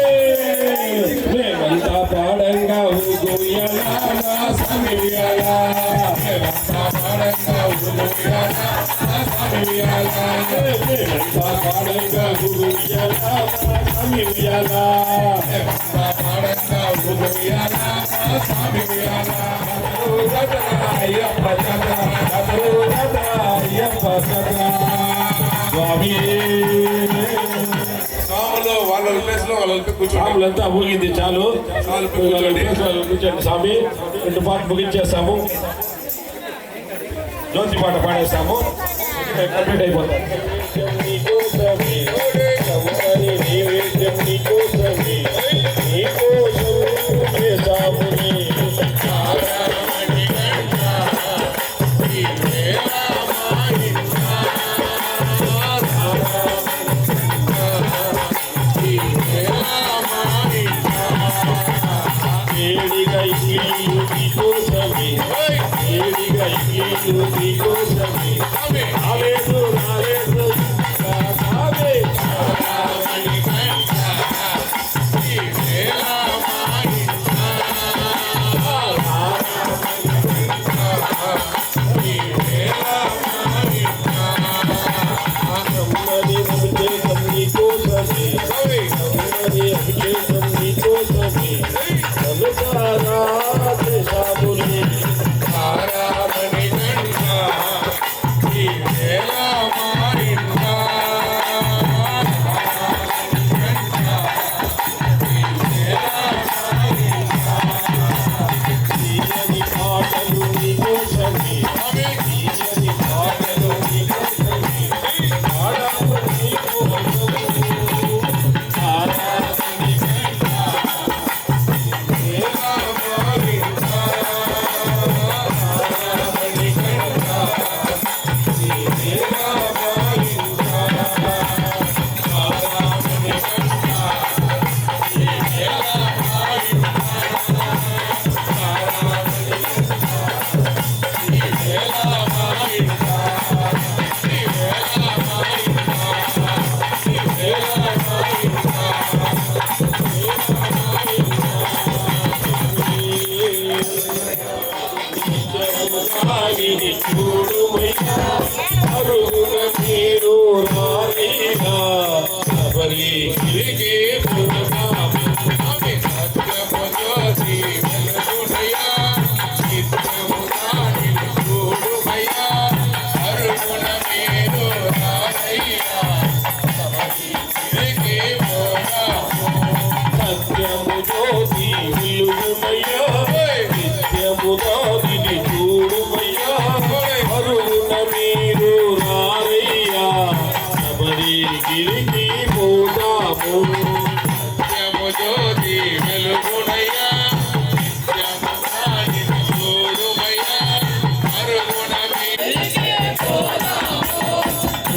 మేమంతా పాడంగా ఊగు ఉయ్యాలా మా స్వామి ఉయ్యాలా మేమంతా పాడంగా ఊగు ఉయ్యాలా మా స్వామి ఉయ్యాలా మేమంతా పాడంగా ఊగు ఉయ్యాలా మా స్వామి ఉయ్యాలా మేమంతా పాడంగా ఊగు ఉయ్యాలా మా స్వామి ఉయ్యాలా అయ్యప్ప అయ్యప్ప స్వామి స్వాములు వాళ్ళ ప్లేస్ లో వాళ్ళ కూర్చోండి. స్వాములంతా ఊగింది చాలు చాలు, కూర్చోండి. కూర్చోండి స్వామి. 2 పాటలు ముగించేస్తాము, జ్యోతి పాట పాడేస్తాము, కంప్లీట్ అయిపోతాం.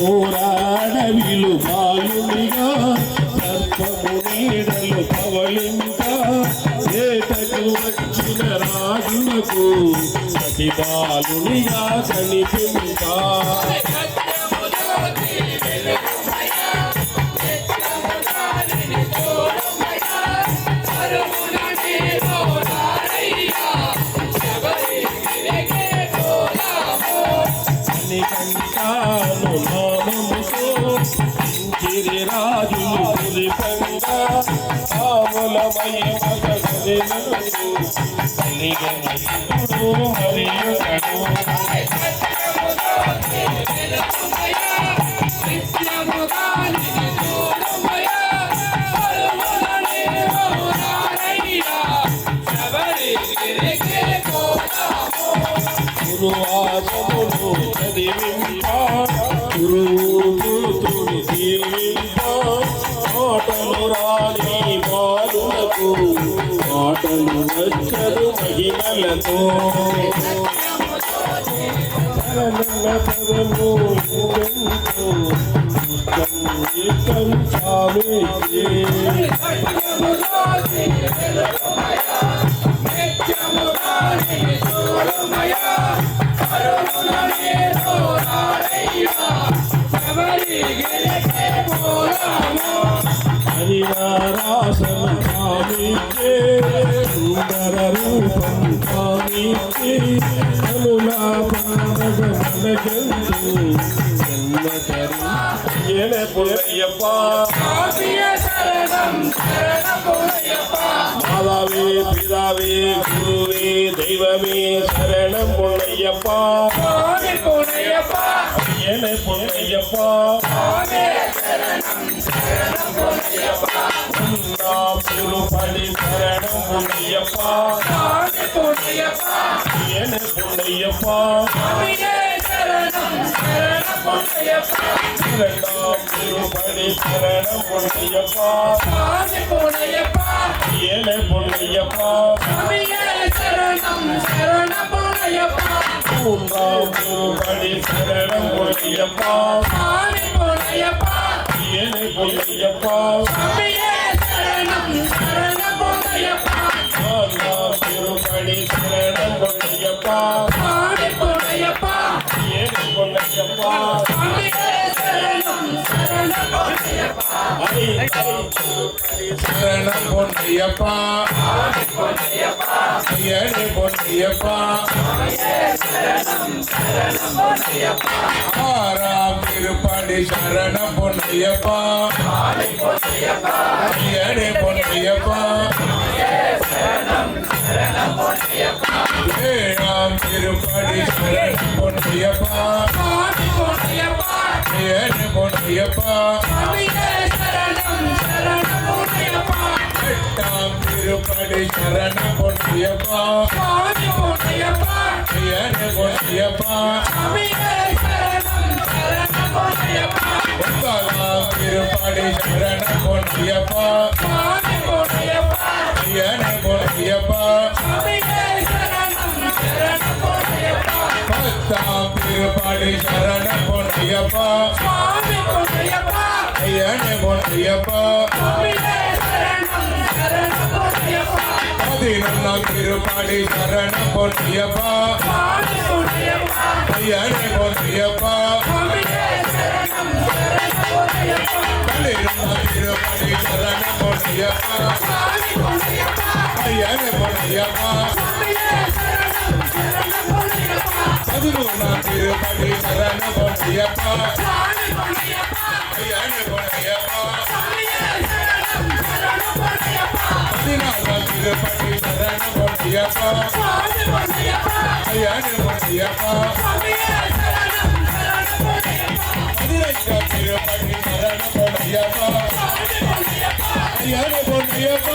ఊరాడవిలు బాలునిగా సర్పము నీడలు పవళింకా ఏటకు వచ్చిన రాజునకు ప్రతి బాలునిగా కనిపింకా కంటాను నామముతో గిరిరాజులు పులిపంగా ఆములమయమగదెనను కలిగనుడు మరియునను నిత్యముగా నిన్ను చూడమయ్యా చదివింప గురువుతుని దీవింప మాటలు రాని బాలులకు మాటలు వచ్చరు మహిమలతో పదము ఇష్టం స్వామికి హరివారాసన స్వామికి సుందర రూపం స్వామికి కనులా పండగ మనకెందు జన్మకరి పుల్లయ్యప్ప మాధవే పిదావే గురువే దైవమే శరణం పుల్లయ్యప్ప పుల్లయ్యప్ప పడి శరణం పుల్లయ్యప్ప పుల్లయ్యప్ప పడి శరణం పుల్లయ్యప్ప పుల్లయ్యప్ప పడి శరణం పుల్లయ్యప్ప పుల్లయ్యప్ప పడి శరణం పుల్లయ్యప్ప శరణం పొన్నయ్యప్ప అయ్యనే పొన్నయ్యప్ప ఆరాం తిరుపడి శరణం పొన్నయ్యప్ప అయ్యనే పొన్నయ్యప్ప ఏడాం తిరుపడి శరణం పొన్నయ్యప్ప అయ్యనే పొన్నయ్యప్ప ఎట్టాం తిరుపడి శరణం పొన్నయ్యప్ప అయ్యనే పొన్నయ్యప్ప ఒక్కలాం తిరుపడి శరణం పొన్నయ్యప్ప అయ్యనే పొన్నయ్యప్ప పత్తాం తిరుపడి శరణం పొన్నయ్యప్ప అయ్యనే పొన్నయ్యప్ప పదినొన్నాం తిరుపడి శరణం పొన్నయ్యప్ప అయ్యనే పొన్నయ్యప్ప పదినొన్నాం తిరుపడి శరణం పొన్నయ్యప్ప అయ్యనే పొన్నయ్యప్ప పదినొన్నాం తిరుపడి శరణం పొన్నయ్యప్ప అయ్యనే పొన్నయ్యప్ప పదినాలుగు తిరుపడి శరణం పొన్నయ్యప్ప అయ్యనే పొన్నయ్యప్ప పదినైదు తిరుపడి శరణం పొన్నయ్యప్ప అయ్యనే పొన్నయ్యప్ప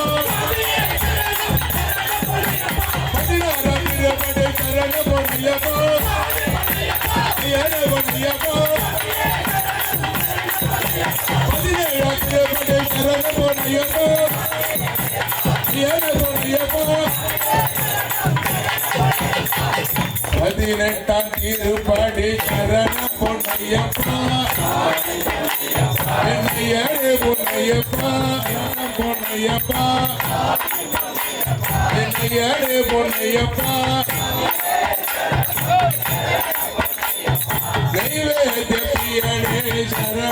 పదినారు తిరుపడి శరణం పొన్నయ్యప్ప అయ్యనే పొన్నయ్యప్ప పదినేడు తిరుపడి శరణం పొన్నయ్యప్ప பதினெட்டாம் திருப்படி சரண பொன்னையப்பா என்னையே பொன்னையப்பா பொன்னையப்பா என்னையே பொன்னையப்பா நைவேத்திய பிரியனே சரண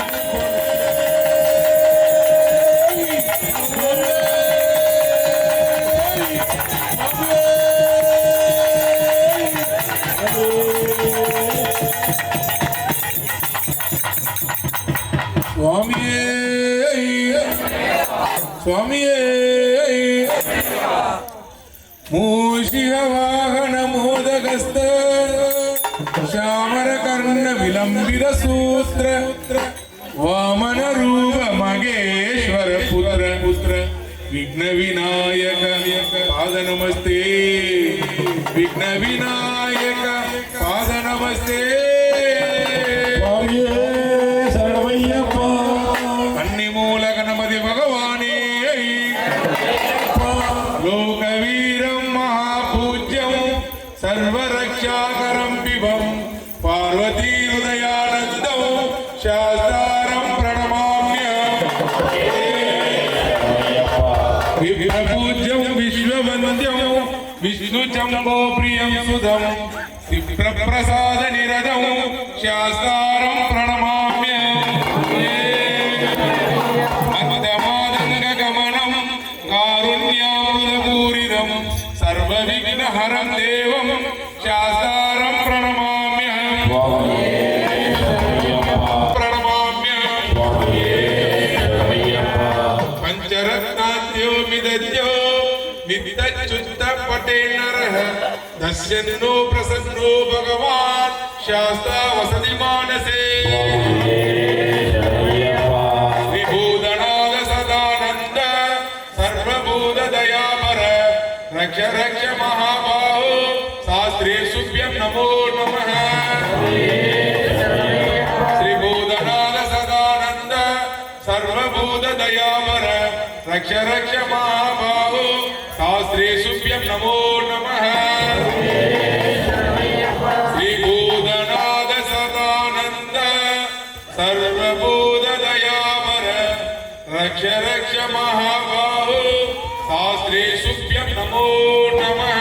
சுவாமியே சுவாமியே மூஷிக வாகன மோதகஸ்த ಶ್ಯಾಮರ ಕರ್ಣ ವಿಲಂಬಿತ ಸೂತ್ರ ವಾಮನ ರೂಪ ಮಗೇಶ್ವರ ಪುತ್ರ ವಿಘ್ನ ವಿನಾಯಕ ಪಾದ ನಮಸ್ತೆ ವಿಘ್ನ ವಿನಾಯಕ ಪಾದ ನಮಸ್ತೆ నమస్తే స్వామియే శరణమయ్యప్ప అన్ని మూల గణపతి భగవానే లోకవీరం మహాపూజ్యం సర్వరక్షాకరం పిబం పార్వతీ హృదయానందం శాస్త్రారం ప్రణమామ్యం విభూజ్యం విశ్వవంద్యం విష్ణు చంబో ప్రియం సుధం ప్రసాద నిరదం శాస్త్రారం ప్రణమామ్యం గమనం కారుణ్యామృతపూరితం సర్వవిఘ్నహరం దేవం శాస్త్రారం ప్రణమామ్యం పంచరత్నాద్యోమిద్యో విద్యుత పటే నరః దశ్యన్నో ప్రసన్నో భగవాన్ శాస్త్ర వసతి మానసే శ్రీభూతనాథ సదానంద సర్వభూత దయాపర రక్ష రక్ష మహాబాహో శాస్త్రీ సుభ్యం నమో నమః శ్రీభూతనాథ సదానంద సర్వభూత దయాపర రక్ష రక్ష మహాబాహో శాస్త్రీ సుభ్యం నమో నమః శ్రీభూతనాథ సదానంద సర్వభూత దయాపర రక్ష రక్ష మహాబాహో శాస్త్రీ సుభ్యం నమో నమః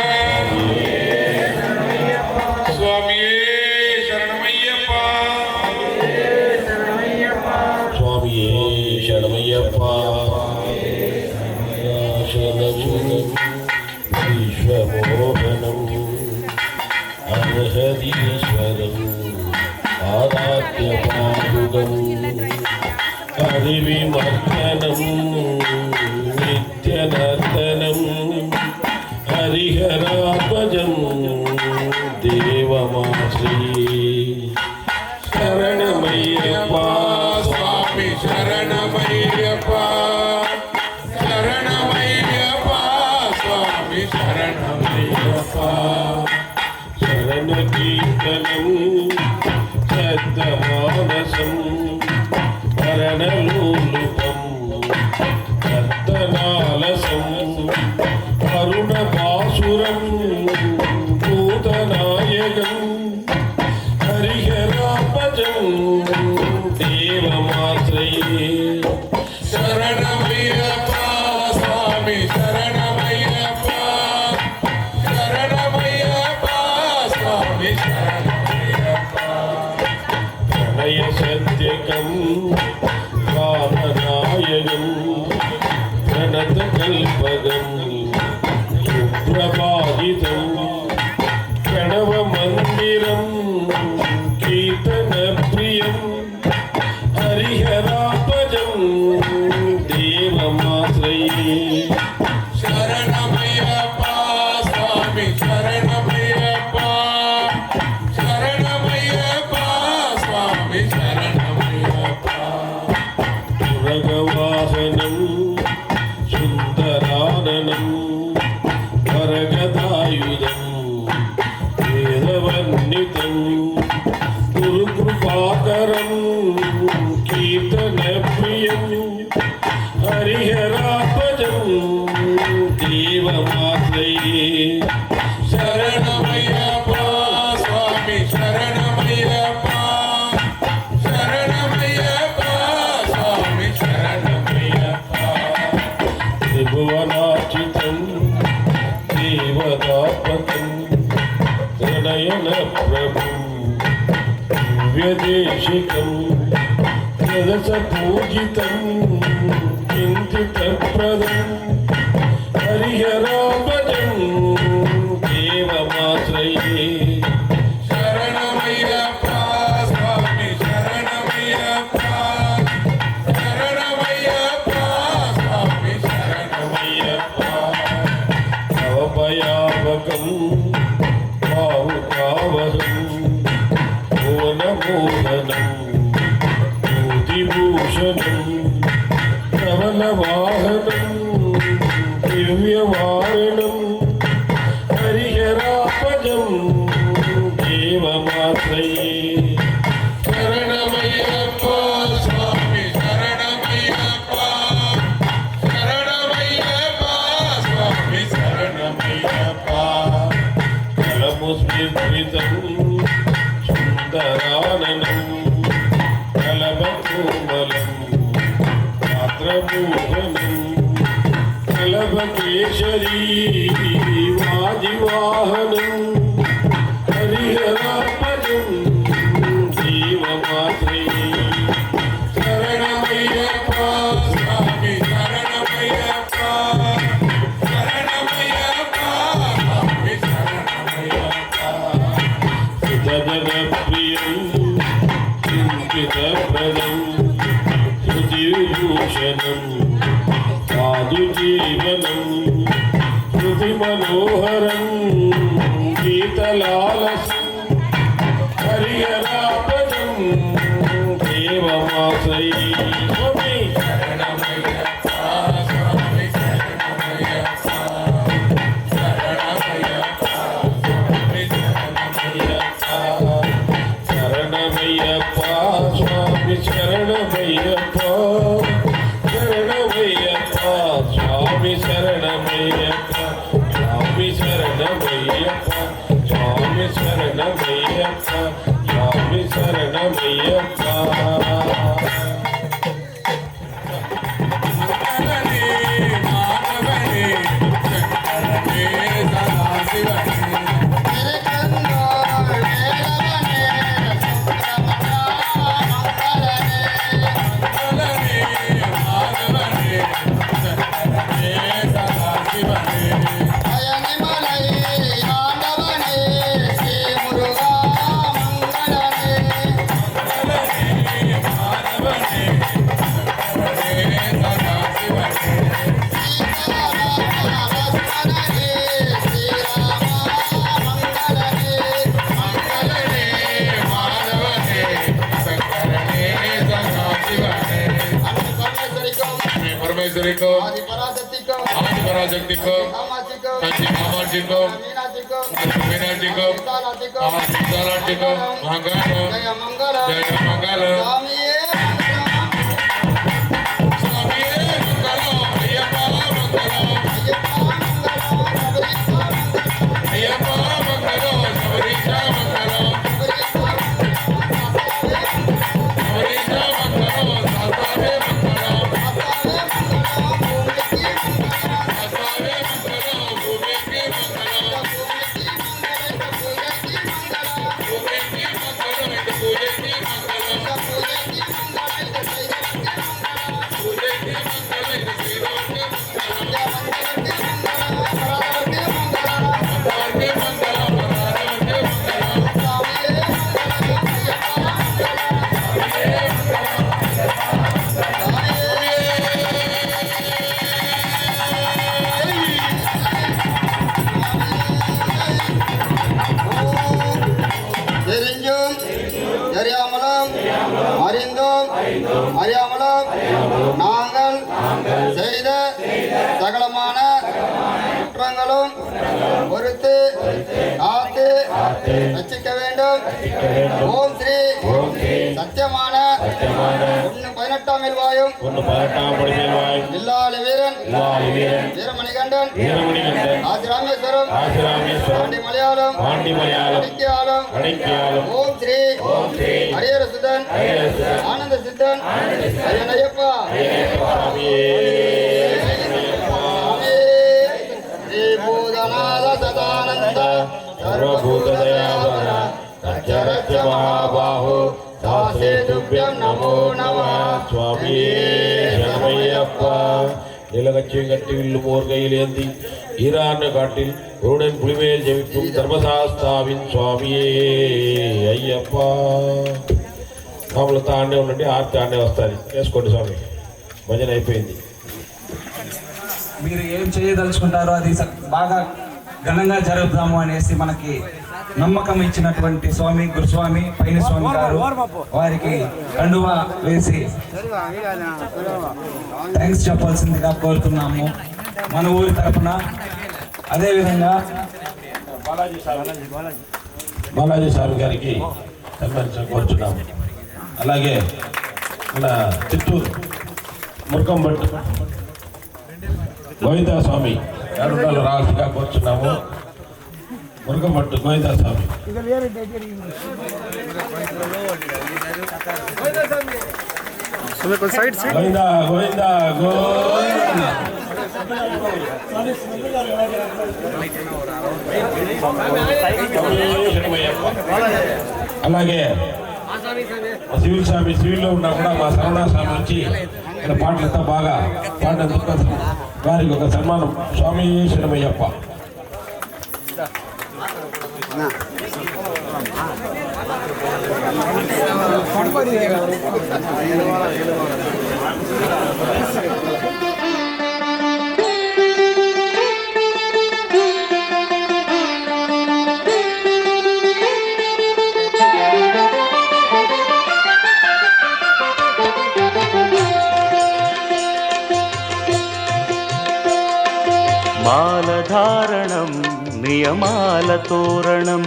స్వామియే శరణమయ్యప్ప స్వామియే శరణమయ్యప్ప విశ్వమోహనం అర్హదీశ్వరం ఆరాధ్య పాదుగం హరివిమర్దనం నిత్యనర్దనం హరిహరాత్మజం దేవమాశ్రీ శరణమయ్యప్ప స్వామి శరణమయ్యప్ప శరణమయ్యప్ప స్వామి శరణమయ్యప్ప శరణ కీర్తనం శ్రద్ధమానసం హరణలోలుపం కర్తనాలసం అరుణపాసురం భూతనాయకం హరిహరాత్మజం దేవమాశ్రయే శరణమయ్యప్ప స్వామి శరణమయ్యప్ప శరణమయ్యప్ప స్వామి శరణమయ్యప్ప ప్రణయ సత్యకం కామనాయకం ప్రణత కల్పగం సుప్రభాదితం ప్రణవ మందిరం కీర్తన ప్రియం హరిహరాత్మజం దేవమాశ్రయే శరణమయ్యప్ప స్వామి శరణమయ్యప్ప శరణమయ్యప్ప స్వామి శరణమయ్యప్ప పురగవాహనం సుందరాననం వరగదాయుధం వేదవర్ణితం గురుకృపాకరం కీర్తన ప్రియం హరిహరాత్మజం దేవమాశ్రయే శరణమయ్యప్ప స్వామి శరణమయ్యప్ప శరణమయ్యప్ప స్వామి శరణమయ్యప్ప త్రిభువనాచితం దేవతాపతం త్రినయన ప్రభుం దివ్యదేశికం యదస పూజితం చింతితప్రదం హరిహరాత్మజం దేవమాశ్రయే శరణమయ్యప్ప స్వామి శరణమయ్యప్ప శరణమయ్యప్ప స్వామి శరణమయ్యప్ప భవభయావకం భావుకావహం భువనమోహనం భూతిభూషణం కమలవాహనం దివ్యవారణం హరిహరాత్మజం దేవమాశ్రయే శరణమయ్యప్ప స్వామి శరణమయ్యప్ప శరణమయ్యప్ప స్వామి శరణమయ్యప్ప కలము స్మృతం సుందరాననం కలవకోమలం పాత్రమోహనం కలవకేశరీ వాజివాహనం హరిహరాపదం జీవమాత్రే శరణమయ్యప్ప స్వామి శరణమయ్యప్ప శరణమయ్యప్ప స్వామి శరణమయ్యప్ప జగప్రియం చింతితప్రదం శృతివిభూషణం సాధుజీవనం శృతిమనోహరం గీతలాలసం హరిహరాపదం దేవమాశ్రయీ శరణమయ్యప్ప స్వామి శరణమయ్యప్ప శరణమయ్యప్ప స్వామి శరణమయ్యప్ప శరణమయ్యప్ప స్వామి శరణమయ్యప్ప శరణమయ్యప్ప స్వామి శరణమయ్యప్ప స్వామి శరణమయ్యప్ప స్వామి శరణమయ్యప్ప స్వామి శరణమయ్యప్ప మాధవనే శంకరనే సదాశివనే మాధవనే శంకరనే సదాశివనే మాధవనే శంకరనే సదాశివనే మంగళనే మాధవనే శంకరనే సదాశివనే परमेश्वरी को आदि पराशक्ति को कांची कामाक्षी को मीनाक्षी को विशालाक्षी को मंगल जय मंगल स्वामी मंगल अय्यप्पा मंगल अय्यप्पा मंगल सबरीशा मंगल सबरीशा मंगल सातावे मंगल सातावे मंगल भूमि के मंगल भूमि के मंगल इत पूजे के मंगल पूजे के मंगल इत श्रीराम के मंगल अवतार के मंगल पराराम के நாங்கள் செய்த சகலமான குற்றங்களும் பொறுத்து காத்து ரட்சிக்க வேண்டும். ஓம் ஸ்ரீ சத்தியமான 1/18 இல்வாயும் இல்லாத வீரன் வீரமணிகண்டன் ஆசிராமேஸ்வரம் பாண்டி மலையாளம் அடைக்கியாலும் ஓம் ஸ்ரீ ஹரியர சுதன் ஆனந்த சித்தன் ஐயப்பா ஸ்ரீ பூதநாத சதானந்த சர்வபூததயாவர ரட்ச மகாபாஹோ தாசே துப்யம் நமோ நமः சுவாமியே சரணமையப்பா. நிலகட்சி கட்டி வில்லும் ஓர் கையில் ஏந்தி ஈரான காட்டில் குருடன் புலிமேல் ஜெபிக்கும் ధర్మశాస్త్రాவின் స్వామియే అయ్యప్పా. మామూలు తానే ఉండండి, ఆర్తి ఆనే వస్తుంది. వేసుకోండి స్వామి, భజన అయిపోయింది. మీరు ఏం చేయదలుచుకుంటారో అది బాగా ఘనంగా జరుపుదాము అనేసి మనకి నమ్మకం ఇచ్చినటువంటి స్వామి గురుస్వామి పైని స్వామి గారు వారికి కండువా వేసి థ్యాంక్స్ చెప్పాల్సిందిగా కోరుతున్నాము మన ఊరి తరఫున. అదేవిధంగా బాలాజీ స్వామి గారికి కోరుచున్నాము. అలాగే మన చిత్తూరు మురకంబట్టు గోవిందా స్వామి ఏడున్నాళ్ళు రావాల్సిగా కోరుచున్నాము. మురకంబట్టు గోవిందా స్వామి. గోవిందా గోవిందా గోవిందా. అలాగే సివిల్ స్వామి సివిల్లో ఉన్నా కూడా మా సరవణ స్వామి నుంచి ఇక్కడ పాటలంతా బాగా పాడినందుకు వారికి ఒక సన్మానం. స్వామి శరణమయ్యప్ప. మాలధారణం నియమాల తోరణం,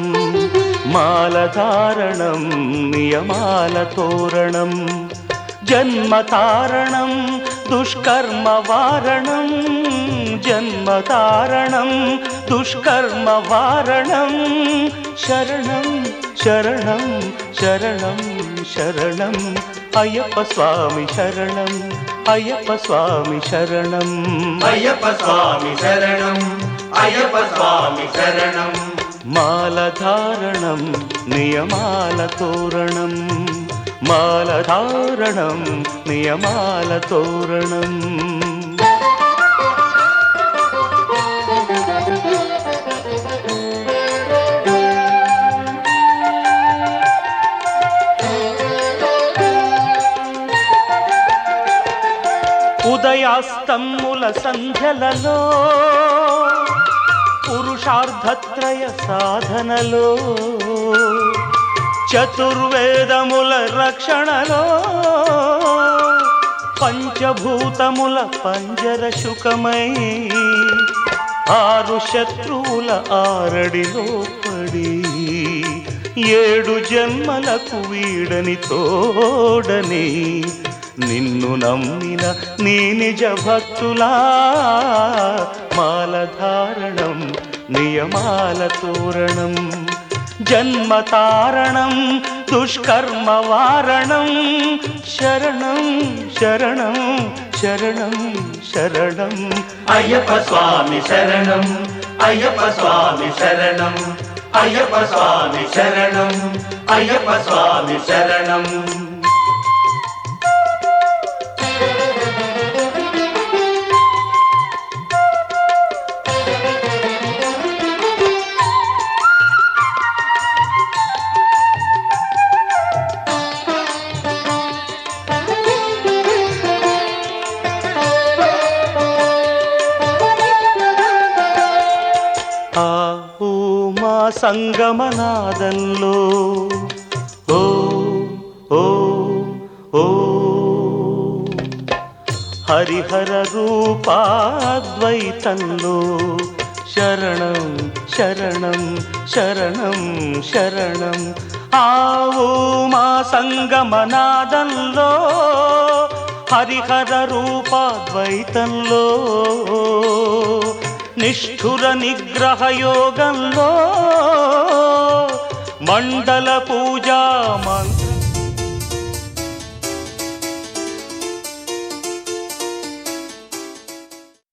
మాలధారణం నియమాల తోరణం, జన్మతారణం దుష్కర్మ వారణం, జన్మతారణం దుష్కర్మ వారణం, శరణం శరణం శరణం శరణం అయ్యప్ప స్వామి శరణం, అయ్యప్ప స్వామి శరణం, అయ్యప్ప స్వామి శరణం, అయ్యప్ప స్వామి శరణం. మాలధారణం నియమాల తోరణం, మాలధారణం నియమాల తోరణం. ఉదయాస్తమ్ముల సంధ్యలలో పురుషార్థత్రయ సాధనలో, చతుర్వేదముల రక్షణలో, పంచభూతముల పంజర శుకమై, ఆరు శత్రువుల ఆరడిలో పడి, ఏడు జన్మలకు వీడని తోడని నిన్ను నమ్మిన నీ నిజ భక్తులా, మాలధారణం నియమాల తోరణం, జన్మతారణం దుష్కర్మ వారణం, శరణం శరణం శరణం శరణం అయ్యప్ప స్వామి శరణం, అయ్యప్ప స్వామి శరణం, అయ్యప్ప స్వామి శరణం, అయ్యప్ప స్వామి శరణం. సంగమనాదంలో ఓ ఓ ఓ హరిహర రూపాద్వైతంలో, శరణం శరణం శరణం శరణం. ఆవు మా సంగమనాదంలో, హరిహర రూపాద్వైతంలో, నిష్ఠుర నిగ్రహ యోగంలో, మండల పూజా